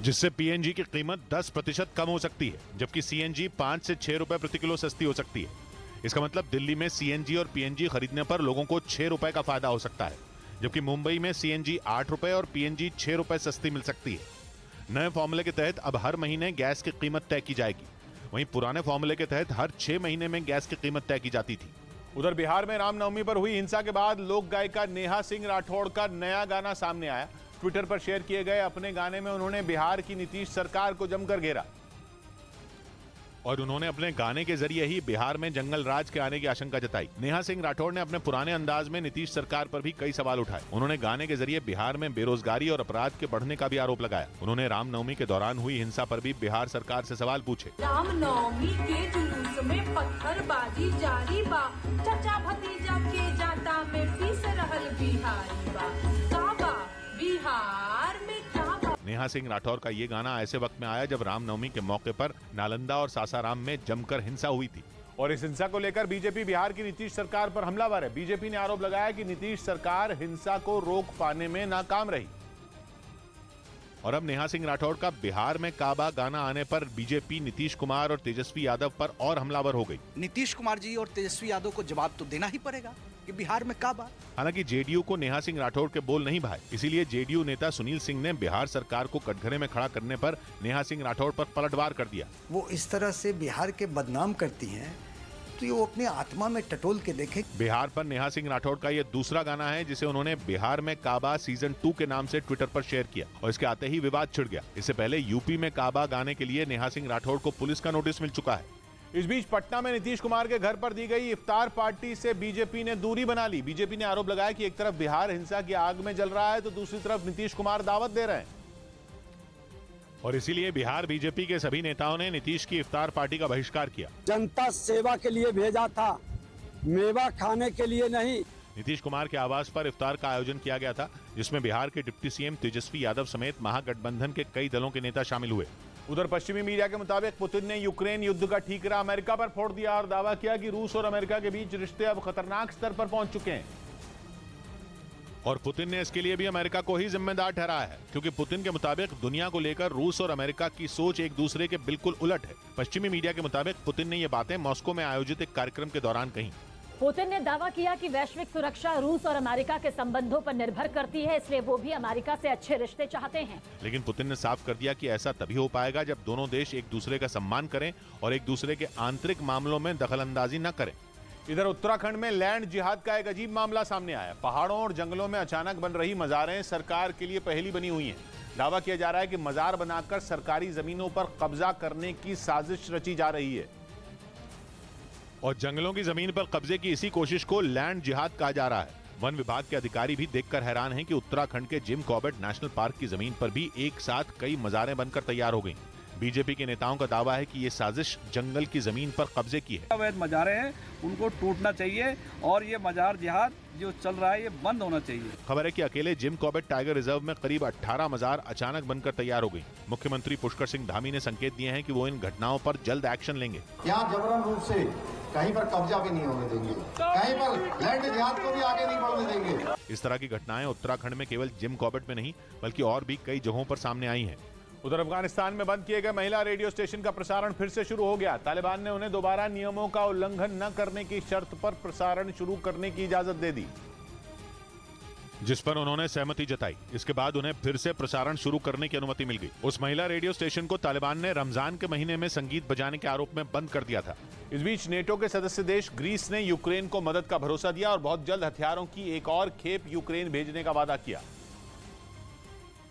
जिससे PNG की कीमत 10% कम हो सकती है, जबकि CNG 5 से 6 रुपए प्रति किलो सस्ती हो सकती है। इसका मतलब दिल्ली में CNG और PNG खरीदने पर लोगों को 6 रुपए का फायदा हो सकता है, जबकि मुंबई में CNG 8 रुपए और PNG 6 रुपए सस्ती मिल सकती है। नए फॉर्मूले के तहत अब हर महीने गैस की कीमत तय की जाएगी। वहीं पुराने फॉर्मूले के तहत हर 6 महीने में गैस की कीमत तय की जाती थी। उधर बिहार में रामनवमी पर हुई हिंसा के बाद लोक गायिका नेहा सिंह राठौड़ का नया गाना सामने आया। ट्विटर पर शेयर किए गए अपने गाने में उन्होंने बिहार की नीतीश सरकार को जमकर घेरा और उन्होंने अपने गाने के जरिए ही बिहार में जंगल राज के आने की आशंका जताई। नेहा सिंह राठौड़ ने अपने पुराने अंदाज में नीतीश सरकार पर भी कई सवाल उठाए। उन्होंने गाने के जरिए बिहार में बेरोजगारी और अपराध के बढ़ने का भी आरोप लगाया। उन्होंने रामनवमी के दौरान हुई हिंसा पर भी बिहार सरकार से सवाल पूछे। रामनवमी के जुलूस में पत्थरबाजी जारी बा, चाचा भतीजा के जाता में पीस रहल बिहारी बा, काबा बिहार में काबा। नेहा सिंह राठौर का ये गाना ऐसे वक्त में आया जब रामनवमी के मौके पर नालंदा और सासाराम में जमकर हिंसा हुई थी और इस हिंसा को लेकर बीजेपी बिहार की नीतीश सरकार पर हमलावर है। बीजेपी ने आरोप लगाया कि नीतीश सरकार हिंसा को रोक पाने में नाकाम रही और अब नेहा सिंह राठौर का बिहार में काबा गाना आने पर बीजेपी नीतीश कुमार और तेजस्वी यादव पर और हमलावर हो गई। नीतीश कुमार जी और तेजस्वी यादव को जवाब तो देना ही पड़ेगा कि बिहार में काबा। हालांकि जेडीयू को नेहा सिंह राठौर के बोल नहीं भाए, इसीलिए जेडीयू नेता सुनील सिंह ने बिहार सरकार को कटघरे में खड़ा करने पर नेहा सिंह राठौर पर पलटवार कर दिया। वो इस तरह से बिहार के बदनाम करती हैं तो ये वो अपने आत्मा में टटोल के देखें। बिहार पर नेहा सिंह राठौर का ये दूसरा गाना है जिसे उन्होंने बिहार में काबा सीजन 2 के नाम से ट्विटर पर शेयर किया और इसके आते ही विवाद छिड़ गया। इससे पहले यूपी में काबा गाने के लिए नेहा सिंह राठौर को पुलिस का नोटिस मिल चुका है। इस बीच पटना में नीतीश कुमार के घर पर दी गई इफ्तार पार्टी से बीजेपी ने दूरी बना ली। बीजेपी ने आरोप लगाया कि एक तरफ बिहार हिंसा की आग में जल रहा है तो दूसरी तरफ नीतीश कुमार दावत दे रहे हैं और इसीलिए बिहार बीजेपी के सभी नेताओं ने नीतीश की इफ्तार पार्टी का बहिष्कार किया। जनता सेवा के लिए भेजा था, मेवा खाने के लिए नहीं। नीतीश कुमार के आवास पर इफ्तार का आयोजन किया गया था जिसमें बिहार के डिप्टी सीएम तेजस्वी यादव समेत महागठबंधन के कई दलों के नेता शामिल हुए। उधर पश्चिमी मीडिया के मुताबिक पुतिन ने यूक्रेन युद्ध का ठीकरा अमेरिका पर फोड़ दिया और दावा किया कि रूस और अमेरिका के बीच रिश्ते अब खतरनाक स्तर पर पहुंच चुके हैं और पुतिन ने इसके लिए भी अमेरिका को ही जिम्मेदार ठहराया है क्योंकि पुतिन के मुताबिक दुनिया को लेकर रूस और अमेरिका की सोच एक दूसरे के बिल्कुल उलट है। पश्चिमी मीडिया के मुताबिक पुतिन ने ये बातें मॉस्को में आयोजित एक कार्यक्रम के दौरान कही। पुतिन ने दावा किया कि वैश्विक सुरक्षा रूस और अमेरिका के संबंधों पर निर्भर करती है, इसलिए वो भी अमेरिका से अच्छे रिश्ते चाहते हैं। लेकिन पुतिन ने साफ कर दिया कि ऐसा तभी हो पाएगा जब दोनों देश एक दूसरे का सम्मान करें और एक दूसरे के आंतरिक मामलों में दखलंदाजी न करें। इधर उत्तराखंड में लैंड जिहाद का एक अजीब मामला सामने आया। पहाड़ों और जंगलों में अचानक बन रही मज़ारें सरकार के लिए पहली बनी हुई हैं। दावा किया जा रहा है कि मज़ार बनाकर सरकारी जमीनों पर कब्जा करने की साजिश रची जा रही है और जंगलों की जमीन पर कब्जे की इसी कोशिश को लैंड जिहाद कहा जा रहा है। वन विभाग के अधिकारी भी देखकर हैरान हैं कि उत्तराखंड के जिम कॉर्बेट नेशनल पार्क की जमीन पर भी एक साथ कई मज़ारें बनकर तैयार हो गईं। बीजेपी के नेताओं का दावा है कि ये साजिश जंगल की जमीन पर कब्जे की है। अवैध मज़ारें हैं, उनको टूटना चाहिए और ये मज़ार जिहाद जो चल रहा है ये बंद होना चाहिए। खबर है कि अकेले जिम कॉर्बेट टाइगर रिजर्व में करीब 18 मज़ार अचानक बनकर तैयार हो गई। मुख्यमंत्री पुष्कर सिंह धामी ने संकेत दिए हैं कि वो इन घटनाओं पर जल्द एक्शन लेंगे। यहाँ जबरन रूप से कहीं पर कब्जा भी नहीं होने देंगे, कहीं पर लैंड जिहाद को भी आगे नहीं बढ़ने देंगे। इस तरह की घटनाएं उत्तराखंड में केवल जिम कॉर्बेट में नहीं बल्कि और भी कई जगहों पर सामने आई हैं। उधर अफगानिस्तान में बंद किए गए महिला रेडियो स्टेशन का प्रसारण फिर से शुरू हो गया। तालिबान ने उन्हें दोबारा नियमों का उल्लंघन न करने की शर्त पर प्रसारण शुरू करने की इजाजत दे दी, जिस पर उन्होंने सहमति जताई। इसके बाद उन्हें फिर से प्रसारण शुरू करने की अनुमति मिल गई। उस महिला रेडियो स्टेशन को तालिबान ने रमजान के महीने में संगीत बजाने के आरोप में बंद कर दिया था। इस बीच नेटो के सदस्य देश ग्रीस ने यूक्रेन को मदद का भरोसा दिया और बहुत जल्द हथियारों की एक और खेप यूक्रेन भेजने का वादा किया,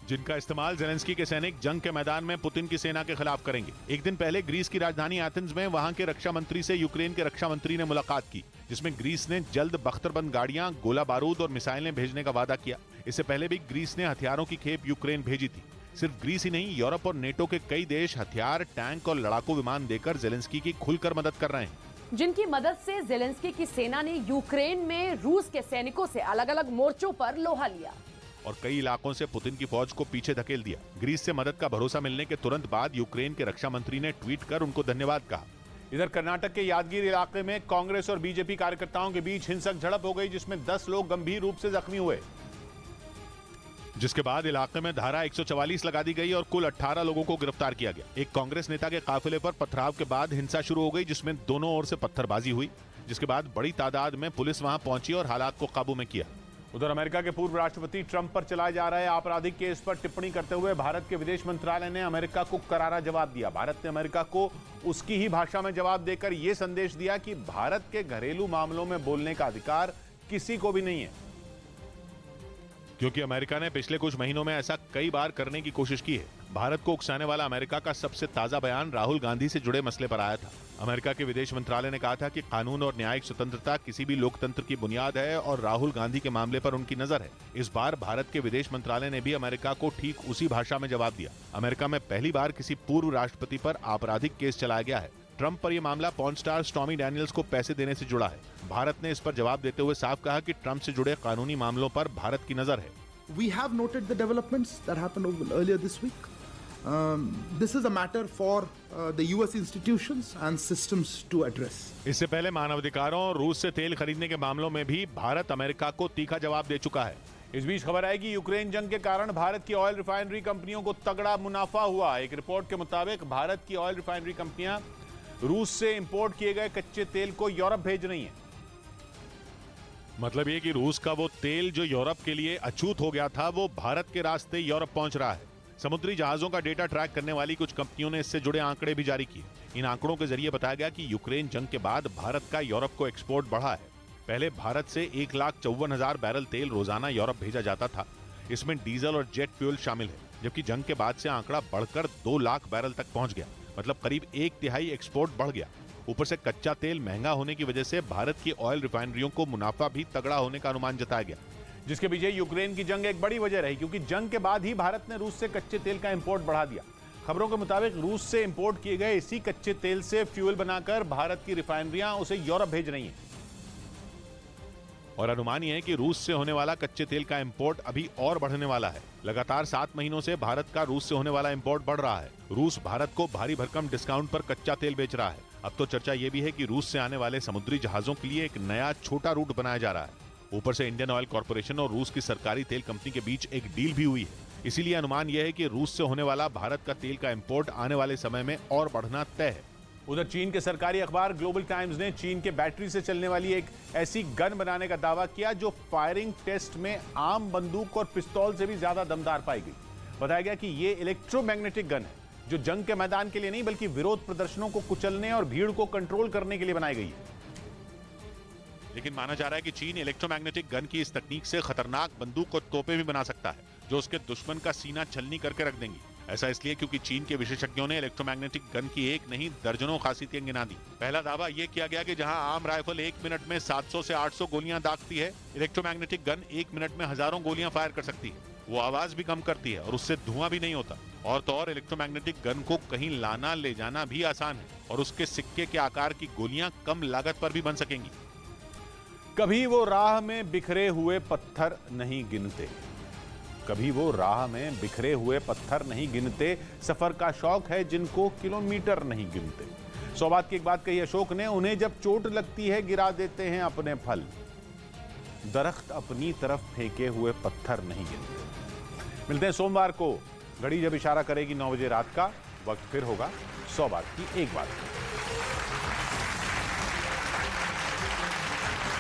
जिनका इस्तेमाल जेलेंस्की के सैनिक जंग के मैदान में पुतिन की सेना के खिलाफ करेंगे। एक दिन पहले ग्रीस की राजधानी एथेंस में वहां के रक्षा मंत्री से यूक्रेन के रक्षा मंत्री ने मुलाकात की, जिसमें ग्रीस ने जल्द बख्तरबंद गाड़ियां, गोला बारूद और मिसाइलें भेजने का वादा किया। इससे पहले भी ग्रीस ने हथियारों की खेप यूक्रेन भेजी थी। सिर्फ ग्रीस ही नहीं, यूरोप और नेटो के कई देश हथियार, टैंक और लड़ाकू विमान देकर जेलेंस्की की खुलकर मदद कर रहे हैं। जिनकी मदद से जेलेंस्की की सेना ने यूक्रेन में रूस के सैनिकों से अलग अलग मोर्चों पर लोहा लिया और कई इलाकों से पुतिन की फौज को पीछे धकेल दिया। ग्रीस से मदद का भरोसा मिलने के तुरंत बाद यूक्रेन के रक्षा मंत्री ने ट्वीट कर उनको धन्यवाद कहा। इधर कर्नाटक के यादगीर इलाके में कांग्रेस और बीजेपी कार्यकर्ताओं के बीच हिंसक झड़प हो गई, जिसमें 10 लोग गंभीर रूप से जख्मी हुए, जिसके बाद इलाके में धारा 144 लगा दी गई और कुल 18 लोगों को गिरफ्तार किया गया। एक कांग्रेस नेता के काफिले पर पथराव के बाद हिंसा शुरू हो गई, जिसमें दोनों ओर से पत्थरबाजी हुई, जिसके बाद बड़ी तादाद में पुलिस वहां पहुंची और हालात को काबू में किया। उधर अमेरिका के पूर्व राष्ट्रपति ट्रंप पर चलाए जा रहे आपराधिक केस पर टिप्पणी करते हुए भारत के विदेश मंत्रालय ने अमेरिका को करारा जवाब दिया। भारत ने अमेरिका को उसकी ही भाषा में जवाब देकर यह संदेश दिया कि भारत के घरेलू मामलों में बोलने का अधिकार किसी को भी नहीं है, क्योंकि अमेरिका ने पिछले कुछ महीनों में ऐसा कई बार करने की कोशिश की है। भारत को उकसाने वाला अमेरिका का सबसे ताजा बयान राहुल गांधी से जुड़े मसले पर आया था। अमेरिका के विदेश मंत्रालय ने कहा था कि कानून और न्यायिक स्वतंत्रता किसी भी लोकतंत्र की बुनियाद है और राहुल गांधी के मामले पर उनकी नजर है। इस बार भारत के विदेश मंत्रालय ने भी अमेरिका को ठीक उसी भाषा में जवाब दिया। अमेरिका में पहली बार किसी पूर्व राष्ट्रपति पर आपराधिक केस चलाया गया है। ट्रंप पर यह मामला पॉर्न स्टार स्टॉर्मी डैनियल्स को पैसे देने से जुड़ा है। भारत ने इस पर जवाब देते हुए साफ कहा कि ट्रंप से जुड़े कानूनी मामलों पर भारत की नजर है। We have noted the developments that happened earlier this week. This is a matter for the US institutions and systems to address. इससे पहले मानवाधिकारों और रूस से तेल खरीदने के मामलों में भी भारत अमेरिका को तीखा जवाब दे चुका है। इस बीच खबर आई कि यूक्रेन जंग के कारण भारत की ऑयल रिफाइनरी कंपनियों को तगड़ा मुनाफा हुआ। एक रिपोर्ट के मुताबिक भारत की ऑयल रिफाइनरी कंपनियां रूस से इंपोर्ट किए गए कच्चे तेल को यूरोप भेज रही हैं। मतलब ये कि रूस का वो तेल जो यूरोप के लिए अछूत हो गया था, वो भारत के रास्ते यूरोप पहुंच रहा है। समुद्री जहाजों का डेटा ट्रैक करने वाली कुछ कंपनियों ने इससे जुड़े आंकड़े भी जारी किए। इन आंकड़ों के जरिए बताया गया कि यूक्रेन जंग के बाद भारत का यूरोप को एक्सपोर्ट बढ़ा है। पहले भारत से 1,54,000 बैरल तेल रोजाना यूरोप भेजा जाता था। इसमें डीजल और जेट फ्यूल शामिल है, जबकि जंग के बाद से आंकड़ा बढ़कर 2 लाख बैरल तक पहुंच गया। मतलब करीब 1/3 एक्सपोर्ट बढ़ गया। ऊपर से कच्चा तेल महंगा होने की वजह से भारत की ऑयल रिफाइनरियों को मुनाफा भी तगड़ा होने का अनुमान जताया गया, जिसके पीछे यूक्रेन की जंग एक बड़ी वजह रही, क्योंकि जंग के बाद ही भारत ने रूस से कच्चे तेल का इंपोर्ट बढ़ा दिया। खबरों के मुताबिक रूस से इंपोर्ट किए गए इसी कच्चे तेल से फ्यूल बनाकर भारत की रिफाइनरियां उसे यूरोप भेज रही हैं। और अनुमान यह है कि रूस से होने वाला कच्चे तेल का इंपोर्ट अभी और बढ़ने वाला है। लगातार 7 महीनों से भारत का रूस से होने वाला इंपोर्ट बढ़ रहा है। रूस भारत को भारी भरकम डिस्काउंट पर कच्चा तेल बेच रहा है। अब तो चर्चा यह भी है कि रूस से आने वाले समुद्री जहाजों के लिए एक नया छोटा रूट बनाया जा रहा है। ऊपर से इंडियन ऑयल कॉर्पोरेशन और रूस की सरकारी तेल कंपनी के बीच एक डील भी हुई है। इसीलिए अनुमान यह है कि रूस से होने वाला भारत का तेल का इंपोर्ट आने वाले समय में और बढ़ना तय है। उधर चीन के सरकारी अखबार ग्लोबल टाइम्स ने चीन के बैटरी से चलने वाली एक ऐसी गन बनाने का दावा किया जो फायरिंग टेस्ट में आम बंदूक और पिस्तौल से भी ज्यादा दमदार पाई गई। बताया गया कि यह इलेक्ट्रोमैग्नेटिक गन है, जो जंग के मैदान के लिए नहीं बल्कि विरोध प्रदर्शनों को कुचलने और भीड़ को कंट्रोल करने के लिए बनाई गई है। लेकिन माना जा रहा है कि चीन इलेक्ट्रोमैग्नेटिक गन की इस तकनीक से खतरनाक बंदूक और तोपें भी बना सकता है, जो उसके दुश्मन का सीना छलनी करके रख देंगी। ऐसा इसलिए क्योंकि चीन के विशेषज्ञों ने इलेक्ट्रोमैग्नेटिक गन की एक नहीं दर्जनों खासियतें गिना दी। पहला दावा यह किया गया कि जहां आम राइफल 1 मिनट में 700 से 800 गोलियां दागती है, इलेक्ट्रोमैग्नेटिक गन 1 मिनट में हजारों गोलियां फायर कर सकती है। वो आवाज भी कम करती है और उससे धुआं भी नहीं होता। और तो और इलेक्ट्रोमैग्नेटिक गन को कहीं लाना ले जाना भी आसान है और उसके सिक्के के आकार की गोलियां कम लागत पर भी बन सकेंगी। कभी वो राह में बिखरे हुए पत्थर नहीं गिनते, कभी वो राह में बिखरे हुए पत्थर नहीं गिनते, सफर का शौक है जिनको किलोमीटर नहीं गिनते। सौबात की एक बात कही अशोक ने, उन्हें जब चोट लगती है गिरा देते हैं अपने फल, दरख्त अपनी तरफ फेंके हुए पत्थर नहीं गिनते। मिलते हैं सोमवार को, घड़ी जब इशारा करेगी 9 बजे रात का। वक्त फिर होगा 100 बात की एक बात।